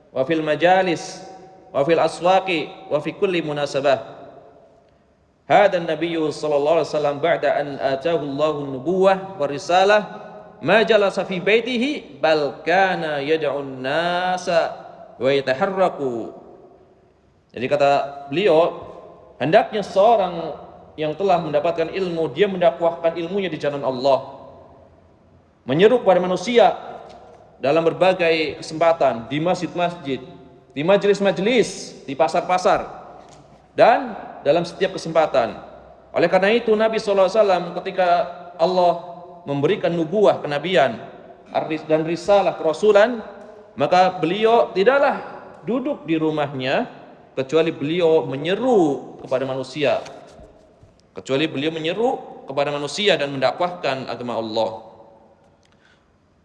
wa fil majalis wa fil aswaqi wa fi kulli munasabah. Hadha an-nabiyyu sallallahu alaihi wasallam ba'da an ataahu Allahu an-nubuwwah wa risalah ma jalasa fi baitihi bal kana yad'u an-nasa wa yataharraku. Jadi kata beliau, hendaknya seorang yang telah mendapatkan ilmu, dia mendakwahkan ilmunya di jalan Allah, menyeru kepada manusia dalam berbagai kesempatan, di masjid-masjid, di majelis-majelis, di pasar-pasar, dan dalam setiap kesempatan. Oleh karena itu Nabi SAW ketika Allah memberikan nubuah, kenabian dan risalah kerasulan, maka beliau tidaklah duduk di rumahnya kecuali beliau menyeru kepada manusia, dan mendakwahkan agama Allah.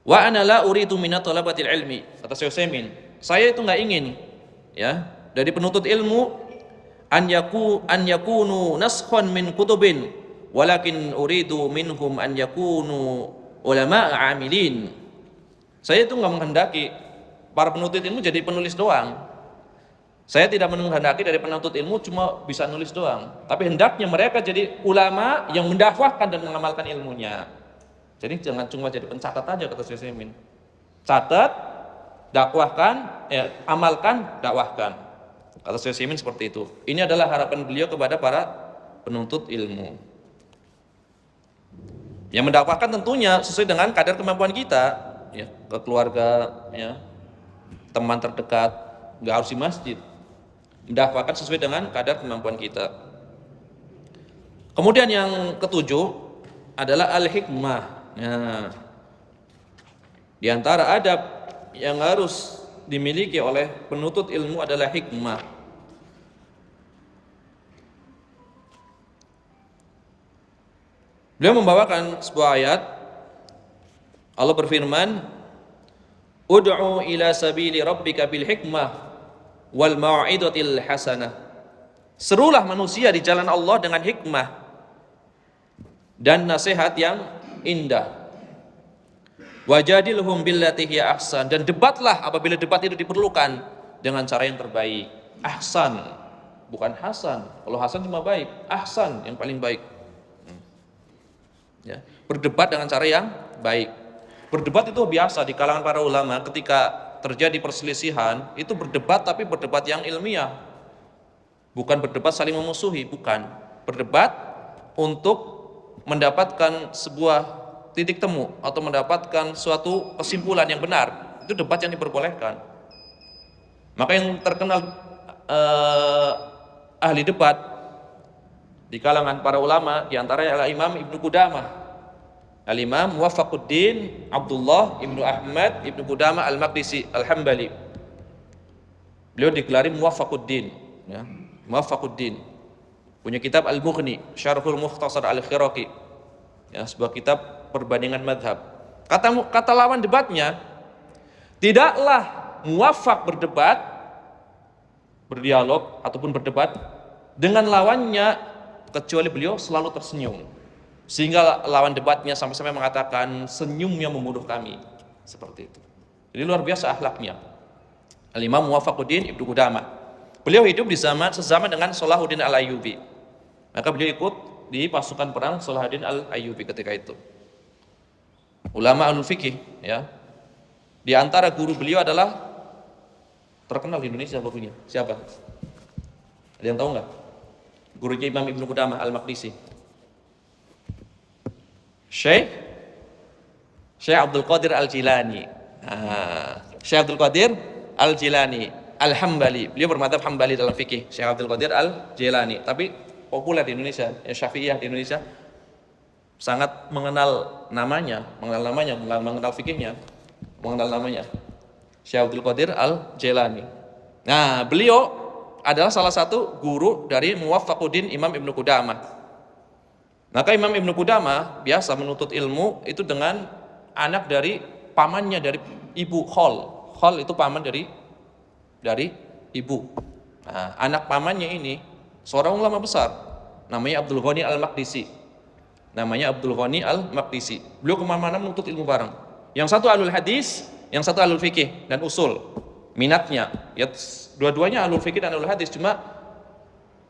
Wa ana la uridu min talabatil ilmi, kata Syekh Utsaimin, saya itu enggak ingin, ya, dari penuntut ilmu an yakunu naskhan min kutubin, walakin uridu minhum an yakunu ulama amilin. Saya itu enggak menghendaki para penuntut ilmu jadi penulis doang, Saya tidak menghendaki dari penuntut ilmu cuma bisa nulis doang, tapi hendaknya mereka jadi ulama yang mendakwahkan dan mengamalkan ilmunya. Jadi jangan cuma jadi pencatat aja, kata Syekh Utsaimin. Catat, dakwahkan, amalkan, dakwahkan. Kata Syekh Utsaimin seperti itu. Ini adalah harapan beliau kepada para penuntut ilmu. Yang mendakwahkan tentunya sesuai dengan kadar kemampuan kita, ya, ke keluarga, ya, teman terdekat, nggak harus di masjid. Mendakwahkan sesuai dengan kadar kemampuan kita. Kemudian yang ketujuh adalah al-hikmah. Nah, di antara adab yang harus dimiliki oleh penuntut ilmu adalah hikmah. Beliau membawakan sebuah ayat. Allah berfirman, "Ud'u ila sabili rabbika bil hikmah wal mau'izatil hasanah." Serulah manusia di jalan Allah dengan hikmah dan nasihat yang indah. Wajadilhum billati hiya ahsan, dan debatlah apabila debat itu diperlukan dengan cara yang terbaik. Ahsan, bukan hasan. Kalau hasan cuma baik, ahsan yang paling baik. Ya, berdebat dengan cara yang baik. Berdebat itu biasa di kalangan para ulama ketika terjadi perselisihan, itu berdebat tapi berdebat yang ilmiah. Bukan berdebat saling memusuhi, bukan. Berdebat untuk mendapatkan sebuah titik temu atau mendapatkan suatu kesimpulan yang benar. Itu debat yang diperbolehkan. Maka yang terkenal ahli debat di kalangan para ulama diantaranya adalah Imam Ibnu Qudamah, Al-Imam Muwaffaquddin Abdullah Ibnu Ahmad Ibnu Qudamah Al-Maqdisi Al-Hambali. Beliau digelari Muwaffaquddin, ya, Muwaffaquddin. Punya kitab Al-Mughni, Syarhul Mukhtasar Al-Khiraqi, ya, sebuah kitab perbandingan madhab. Kata lawan debatnya, tidaklah muwafaq berdebat, berdialog ataupun berdebat dengan lawannya kecuali beliau selalu tersenyum, sehingga lawan debatnya sampai-sampai mengatakan senyumnya membunuh kami, seperti itu. Jadi luar biasa akhlaknya Al-Imam Muwaffaquddin Ibnu Qudamah. Beliau hidup di sezaman dengan Salahuddin Al-Ayyubi, maka beliau ikut di pasukan perang Salahuddin Al-Ayyubi ketika itu. Ulama al-fikih, ya. Di antara guru beliau adalah terkenal di Indonesia gurunya. Siapa? Ada yang tahu nggak? Gurunya Imam Ibnu Qudamah Al-Maqdisi. Syekh Abdul Qadir Al-Jilani. Syekh Abdul Qadir Al-Jilani Al-Hambali. Beliau bermadzhab Hambali dalam fikih. Syekh Abdul Qadir Al-Jilani. Tapi populer di Indonesia, ya, Syafi'iyah di Indonesia. Sangat mengenal namanya, mengenal fikihnya, mengenal namanya. Syekh Abdul Qadir Al-Jilani. Nah, beliau adalah salah satu guru dari Muwaffaquddin Imam Ibnu Qudamah. Maka Imam Ibnu Qudamah biasa menuntut ilmu itu dengan anak dari pamannya, dari ibu Khol. Khol itu paman dari ibu. Nah, anak pamannya ini seorang ulama besar, namanya Abdul Ghani Al-Maqdisi. Beliau kemana-mana menuntut ilmu bareng. Yang satu alul hadis, yang satu alul fikih dan usul. Minatnya, ya, dua-duanya alul fikih dan alul hadis. Cuma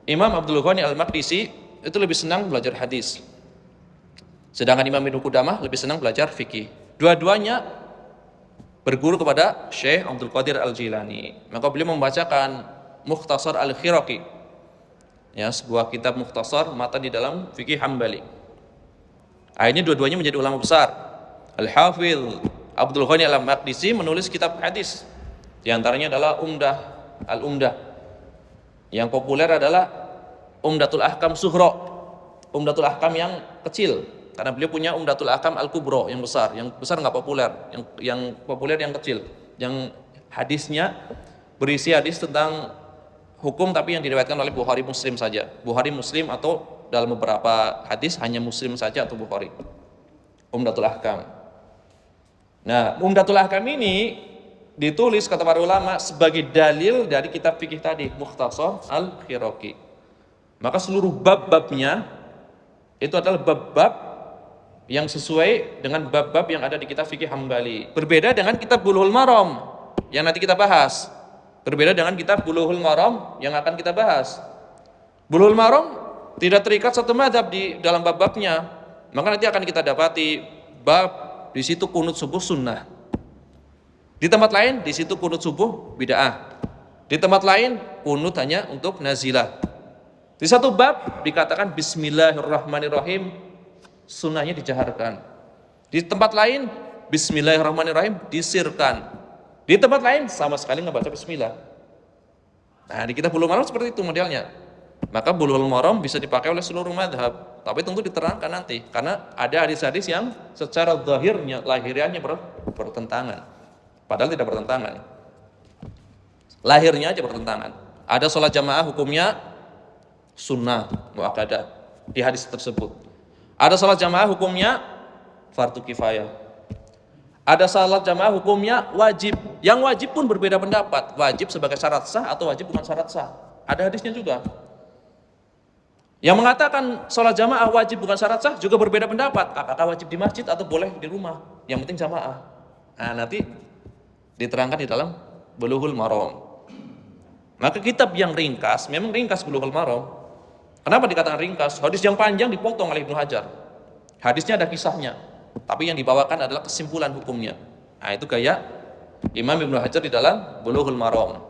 Imam Abdul Ghani Al-Maqdisi itu lebih senang belajar hadis, sedangkan Imam Ibnu Qudamah lebih senang belajar fikih. Dua-duanya berguru kepada Syekh Abdul Qadir Al-Jilani. Maka beliau membacakan Mukhtasar Al-Khiraqi, ya, sebuah kitab mukhtasar matan di dalam fikih Hambali. Akhirnya dua-duanya menjadi ulama besar. Al-Hafidz Abdul Ghani Al-Maqdisi menulis kitab hadis. Di antaranya adalah Al-Umdah. Yang populer adalah Umdatul Ahkam Sughra, Umdatul Ahkam yang kecil, karena beliau punya Umdatul Ahkam Al-Kubra yang besar. Yang besar nggak populer, yang populer yang kecil, yang hadisnya berisi hadis tentang hukum tapi yang diriwayatkan oleh Bukhari Muslim saja. Bukhari Muslim atau dalam beberapa hadis hanya Muslim saja atau Bukhari. Umdatul Ahkam. Nah, Umdatul Ahkam ini ditulis kata para ulama sebagai dalil dari kitab fikih tadi, Mukhtasar Al-Khiraqi. Maka seluruh bab-babnya itu adalah bab-bab yang sesuai dengan bab-bab yang ada di kitab fikih Hambali. Berbeda dengan kitab Bulughul Maram yang nanti kita bahas. Berbeda dengan kitab Bulughul Maram yang akan kita bahas. Bulughul Maram tidak terikat satu mazhab di dalam bab-babnya. Maka nanti akan kita dapati bab di situ kunut subuh sunnah. Di tempat lain di situ kunut subuh bid'ah. Di tempat lain kunut hanya untuk nazilah. Di satu bab dikatakan Bismillahirrahmanirrahim, sunnahnya dijaharkan. Di tempat lain Bismillahirrahmanirrahim disirkan. Di tempat lain sama sekali nggak baca Bismillah. Nah di kitab Bulughul Maram seperti itu modelnya. Maka Bulughul Maram bisa dipakai oleh seluruh madhab, tapi tentu diterangkan nanti, karena ada hadis-hadis yang secara zahirnya, lahiriahnya bertentangan. Padahal tidak bertentangan. Lahirnya aja bertentangan. Ada sholat jamaah hukumnya sunnah muakkadah di hadis tersebut. Ada sholat jamaah hukumnya fardu kifayah. Ada salat jamaah hukumnya wajib. Yang wajib pun berbeda pendapat. Wajib sebagai syarat sah atau wajib bukan syarat sah. Ada hadisnya juga. Yang mengatakan salat jamaah wajib bukan syarat sah juga berbeda pendapat. Apakah wajib di masjid atau boleh di rumah? Yang penting jamaah. Nah nanti diterangkan di dalam Bulughul Maram. Maka kitab yang ringkas, memang ringkas Bulughul Maram. Kenapa dikatakan ringkas? Hadis yang panjang dipotong oleh Ibnu Hajar. Hadisnya ada kisahnya, tapi yang dibawakan adalah kesimpulan hukumnya. Nah itu gaya Imam Ibnu Hajar di dalam Bulughul Maram.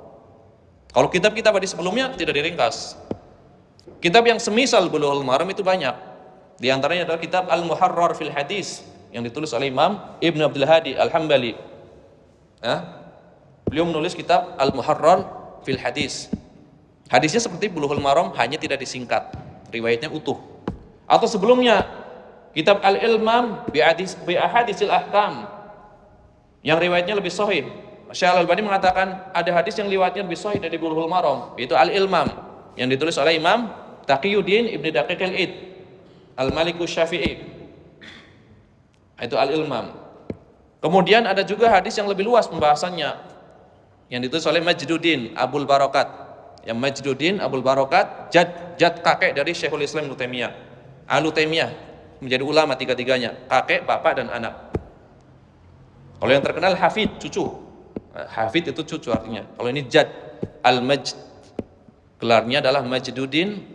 Kalau kitab-kitab hadis sebelumnya tidak diringkas. Kitab yang semisal Bulughul Maram itu banyak. Di antaranya adalah kitab Al-Muharrar fil Hadis yang ditulis oleh Imam Ibnu Abdul Hadi Al-Hambali. Beliau menulis kitab Al-Muharrar fil Hadis. Hadisnya seperti Bulughul Maram, hanya tidak disingkat, riwayatnya utuh. Atau sebelumnya kitab Al-Ilmam bi ahadisil ahkam yang riwayatnya lebih sahih. Syekh Al-Albani mengatakan ada hadis yang riwayatnya lebih sahih dari Bulughul Maram, yaitu Al-Ilmam yang ditulis oleh Imam Taqiyuddin Ibnu Daqiq al-Id Al-Maliku Syafi'i. Itu Al-Ilmam. Kemudian ada juga hadis yang lebih luas pembahasannya yang ditulis oleh Majduddin Abul Barakat. Yang Majduddin Abul Barakat jad kakek dari Syekhul Islam Ibnu Taimiyah. Al Taimiyah menjadi ulama tiga-tiganya, kakek, bapak dan anak. Kalau yang terkenal Hafid, cucu. Hafid itu cucu artinya. Kalau ini Jad Al-Majd, gelarnya adalah Majduddin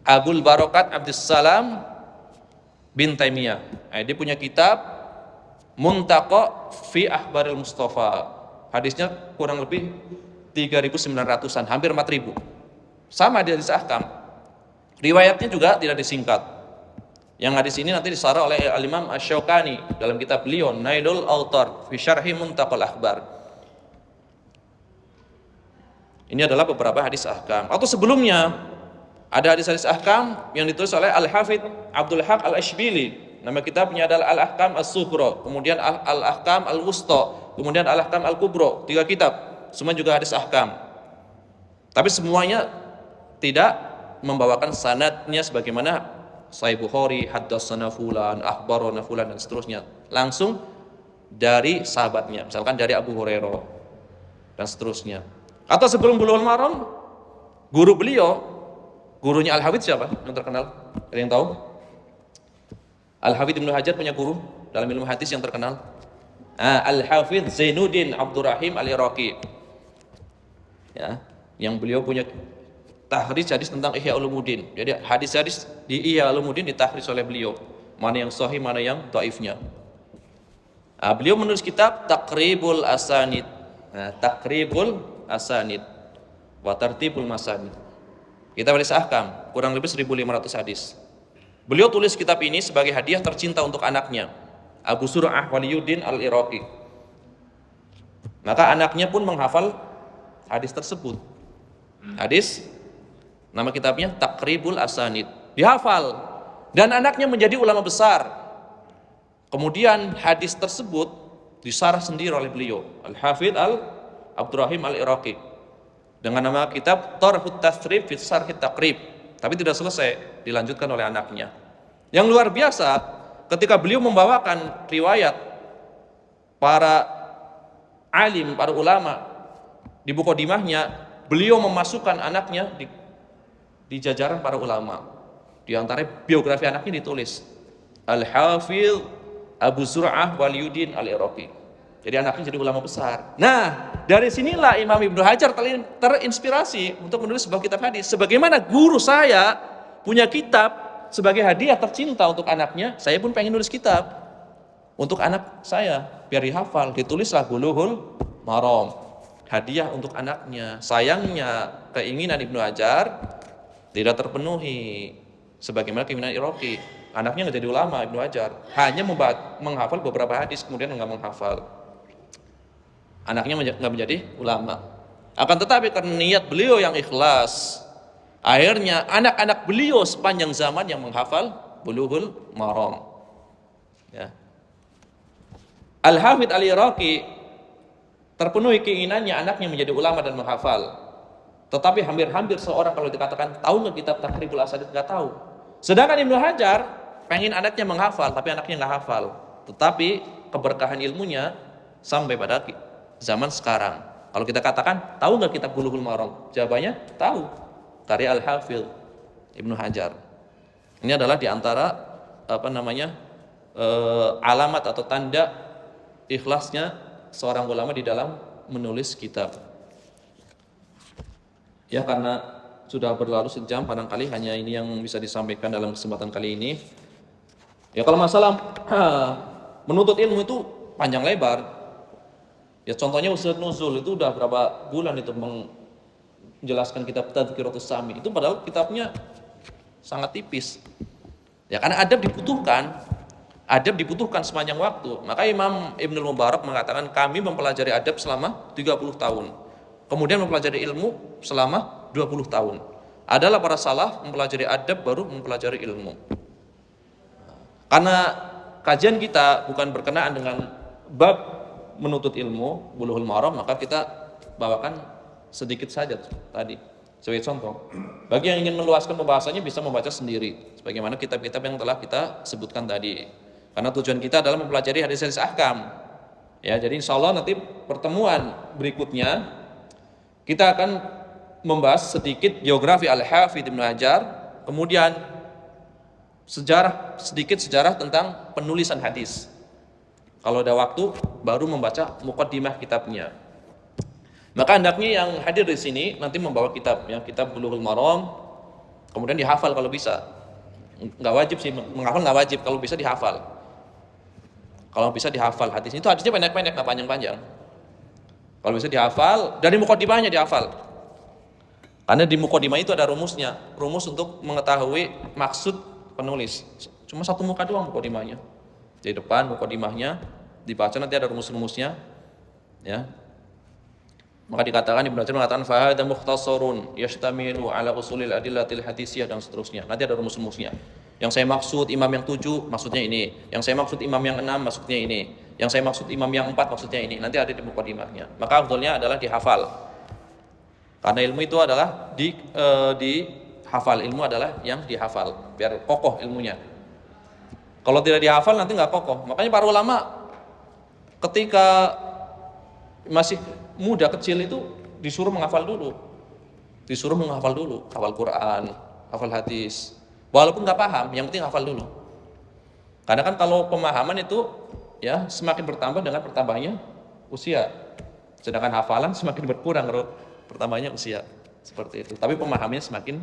Abul Barakat Abdussalam bin Taimiyah. Dia punya kitab Muntaqa fi Akhbaril Mustafa. Hadisnya kurang lebih 3.900-an, hampir 4.000. Sama di hadis ahkam. Riwayatnya juga tidak disingkat. Yang hadis ini nanti disarah oleh Al-Imam Asy-Syaukani dalam kitab beliau Nailul Autar fi Syarhi Muntaqal Akhbar. Ini adalah beberapa hadis ahkam. Atau sebelumnya ada hadis-hadis ahkam yang ditulis oleh Al-Hafidz Abdul Haq Al-Ashbili. Nama kitabnya adalah Al-Ahkam As-Sughra, kemudian Al-Ahkam Al-Wusta, kemudian Al-Ahkam Al-Kubra. 3 kitab, semua juga hadis ahkam. Tapi semuanya tidak membawakan sanadnya sebagaimana Sahih Bukhari, haddatsana fulan, akhbarana fulan dan seterusnya. Langsung dari sahabatnya, misalkan dari Abu Hurairah dan seterusnya. Atau sebelum Bulughul Maram, guru beliau, gurunya Al-Hafidz siapa yang terkenal? Ada yang tahu? Al-Hafidz Ibnu Hajar punya guru dalam ilmu hadis yang terkenal. Al-Hafidz Zainuddin Abdurrahim Al-Iraqi. Ya, yang beliau punya tahrij hadis tentang Ihya Ulumuddin. Jadi hadis-hadis di Ihya Ulumuddin ditahrij oleh beliau. Mana yang sahih, mana yang dhaifnya. Beliau menulis kitab Taqribul Asanid. Taqribul Asanid wa Tartibul Masanid. Kitab hadis ahkam, kurang lebih 1.500 hadis. Beliau tulis kitab ini sebagai hadiah tercinta untuk anaknya, Abu Sur'ah Waliyuddin Al-Iraqi. Maka anaknya pun menghafal hadis tersebut. Hadis, nama kitabnya Taqribul Asanid. Dihafal. Dan anaknya menjadi ulama besar. Kemudian hadis tersebut disarah sendiri oleh beliau, Al-Hafidz Abdurrahim Al-Iraqi, dengan nama kitab Tarhut Tathrib fi Syarhit Taqrib. Tapi tidak selesai, dilanjutkan oleh anaknya. Yang luar biasa, ketika beliau membawakan riwayat para alim, para ulama di Muqaddimahnya, beliau memasukkan anaknya di jajaran para ulama. Di antara biografi anaknya ditulis Al-Hafidz Abu Zur'ah Waliyuddin Al-Iraqi. Jadi anaknya jadi ulama besar. Nah, dari sinilah Imam Ibnu Hajar terinspirasi untuk menulis sebuah kitab hadis. Sebagaimana guru saya punya kitab sebagai hadiah tercinta untuk anaknya, saya pun pengen nulis kitab untuk anak saya biar dihafal. Ditulislah Bulughul Maram, hadiah untuk anaknya. Sayangnya keinginan Ibnu Hajar tidak terpenuhi sebagaimana keinginan Iraqi. Anaknya nggak jadi ulama Ibnu Hajar, hanya menghafal beberapa hadis kemudian nggak menghafal. Anaknya nggak menjadi ulama. Akan tetapi karena niat beliau yang ikhlas, akhirnya anak-anak beliau sepanjang zaman yang menghafal Bulughul Maram. Ya. Al-Hafidz Al-Iraqi terpenuhi keinginannya anaknya menjadi ulama dan menghafal. Tetapi hampir-hampir seorang kalau dikatakan tahu nggak kitab Taqribul Asadid, nggak tahu. Sedangkan Ibnu Hajar pengen anaknya menghafal, tapi anaknya nggak hafal. Tetapi keberkahan ilmunya sampai pada zaman sekarang. Kalau kita katakan, tahu nggak kitab Bulughul Maram? Jawabannya, tahu. Karya Al-Hafidz Ibnu Hajar. Ini adalah diantara alamat atau tanda ikhlasnya seorang ulama di dalam menulis kitab. Ya, karena sudah berlalu sejam, barangkali hanya ini yang bisa disampaikan dalam kesempatan kali ini. Ya, kalau masalah menuntut ilmu itu panjang lebar. Ya, contohnya Ustadz Nuzul itu udah berapa bulan itu menjelaskan kitab Tadhkiratus Sami. Itu padahal kitabnya sangat tipis. Ya, karena adab dibutuhkan sepanjang waktu. Maka Imam Ibnul Mubarak mengatakan kami mempelajari adab selama 30 tahun. Kemudian mempelajari ilmu selama 20 tahun. Adalah para salaf mempelajari adab baru mempelajari ilmu. Karena kajian kita bukan berkenaan dengan bab menuntut ilmu Bulughul Maram, maka kita bawakan sedikit saja tadi sebagai contoh. Bagi yang ingin meluaskan pembahasannya bisa membaca sendiri sebagaimana kitab-kitab yang telah kita sebutkan tadi. Karena tujuan kita adalah mempelajari hadis-hadis ahkam. Ya, jadi insyaallah nanti pertemuan berikutnya kita akan membahas sedikit biografi Al-Hafidz Ibnu Hajar, kemudian sedikit sejarah tentang penulisan hadis. Kalau ada waktu baru membaca muqaddimah kitabnya. Maka hendaknya yang hadir di sini nanti membawa kitab, ya, kitab Bulughul Maram, kemudian dihafal kalau bisa. Enggak wajib sih, menghafal enggak wajib, kalau bisa dihafal. Kalau bisa dihafal hadis itu, hadisnya pendek-pendek, enggak panjang-panjang. Kalau bisa dihafal, dari muqaddimahnya dihafal. Karena di muqaddimah itu ada rumusnya, rumus untuk mengetahui maksud penulis. Cuma satu muka doang muqaddimahnya. Di depan muqaddimahnya dibaca, nanti ada rumus-rumusnya, ya. Maka dikatakan, Ibnu Hajar mengatakan fa hadza mukhtasarun yashtamilu ala usulil adillatil hadisiyah dan seterusnya. Nanti ada rumus-rumusnya. Yang saya maksud imam yang 7 maksudnya ini, yang saya maksud imam yang 6 maksudnya ini, yang saya maksud imam yang 4 maksudnya ini. Nanti ada di muqaddimahnya. Maka afdhalnya adalah dihafal. Karena ilmu itu adalah dihafal, ilmu adalah yang dihafal biar kokoh ilmunya. Kalau tidak dihafal nanti nggak kokoh. Makanya para ulama ketika masih muda kecil itu disuruh menghafal dulu. Hafal Quran, hafal hadis. Walaupun nggak paham, yang penting hafal dulu. Karena kan kalau pemahaman itu ya semakin bertambah dengan bertambahnya usia. Sedangkan hafalan semakin berkurang bertambahnya usia. Seperti itu. Tapi pemahamannya semakin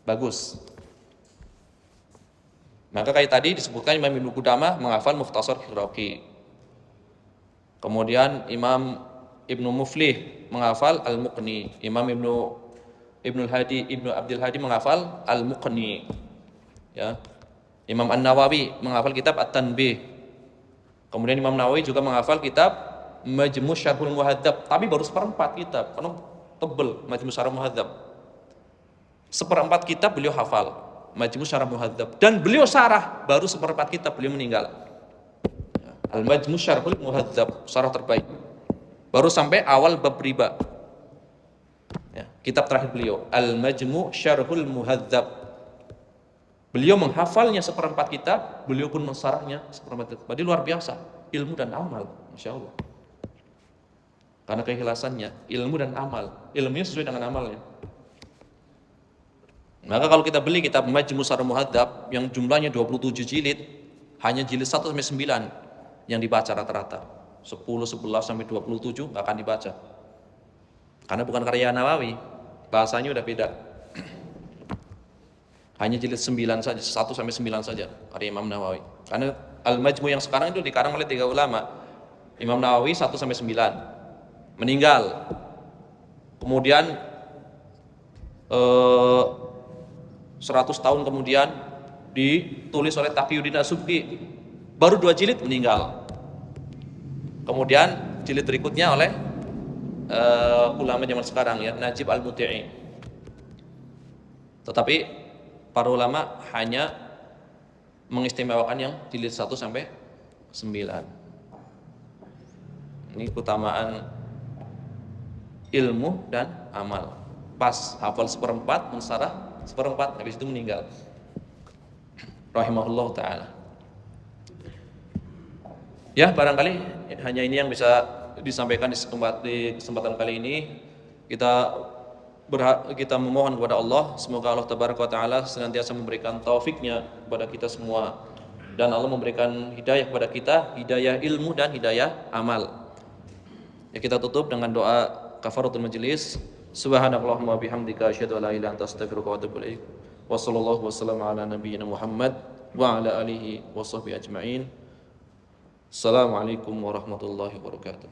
bagus. Maka kayak tadi disebutkan Imam Ibnu Qudamah menghafal Mukhtasar Iraqi. Kemudian Imam Ibnu Muflih menghafal Al-Muqni. Imam Ibnu Abdul Hadi menghafal Al-Muqni. Ya. Imam An-Nawawi menghafal kitab At-Tanbih. Kemudian Imam Nawawi juga menghafal kitab Majmu' Syarhul Muhadzab, tapi baru seperempat kitab, karena tebel Majmu' Syarhul Muhadzab. Seperempat kitab beliau hafal. Majmu' Syarah Muhadzab, dan beliau syarah baru seperempat kitab, beliau meninggal. Al-Majmu' Syarhul Muhadzab, syarah terbaik. Baru sampai awal bab riba. Ya, kitab terakhir beliau, Al-Majmu' Syarhul Muhadzab. Beliau menghafalnya seperempat kitab, beliau pun mensyarahnya seperempat kitab. Jadi luar biasa, ilmu dan amal, Masya Allah. Karena keikhlasannya, ilmu dan amal. Ilmunya sesuai dengan amalnya. Maka kalau kita beli kitab Majmu' Syarh Muhadzab yang jumlahnya 27 jilid, hanya jilid 1 sampai 9 yang dibaca rata-rata. 10, 11 sampai 27 nggak akan dibaca. Karena bukan karya Nawawi, bahasanya udah beda. Hanya jilid 9 saja, 1 sampai 9 saja karya Imam Nawawi. Karena Al-Majmu yang sekarang itu dikarang oleh 3 ulama. Imam Nawawi 1 sampai 9. Meninggal. Kemudian 100 tahun kemudian ditulis oleh Taqiyuddin As-Subki. Baru 2 jilid meninggal. Kemudian jilid berikutnya oleh ulama zaman sekarang ya, Najib Al-Muti'i. Tetapi para ulama hanya mengistimewakan yang jilid 1 sampai 9. Ini keutamaan ilmu dan amal. Pas hafal 1/4, mensarah 1/4, habis itu meninggal. Rahimahullah ta'ala. Ya, barangkali hanya ini yang bisa disampaikan di kesempatan kali ini. Kita memohon kepada Allah, semoga Allah tabaraka wa taala senantiasa memberikan taufiknya kepada kita semua, dan Allah memberikan hidayah kepada kita, hidayah ilmu dan hidayah amal. Ya, kita tutup dengan doa kafaratul majlis. Subhanakallahumma bihamdika asyhadu an la ilaha illa anta astaghfiruka wa atubu ilaik. Wa sallallahu wasallam ala nabiyyina Muhammad wa ala alihi wa sahbihi ajma'in. Assalamualaikum warahmatullahi wabarakatuh.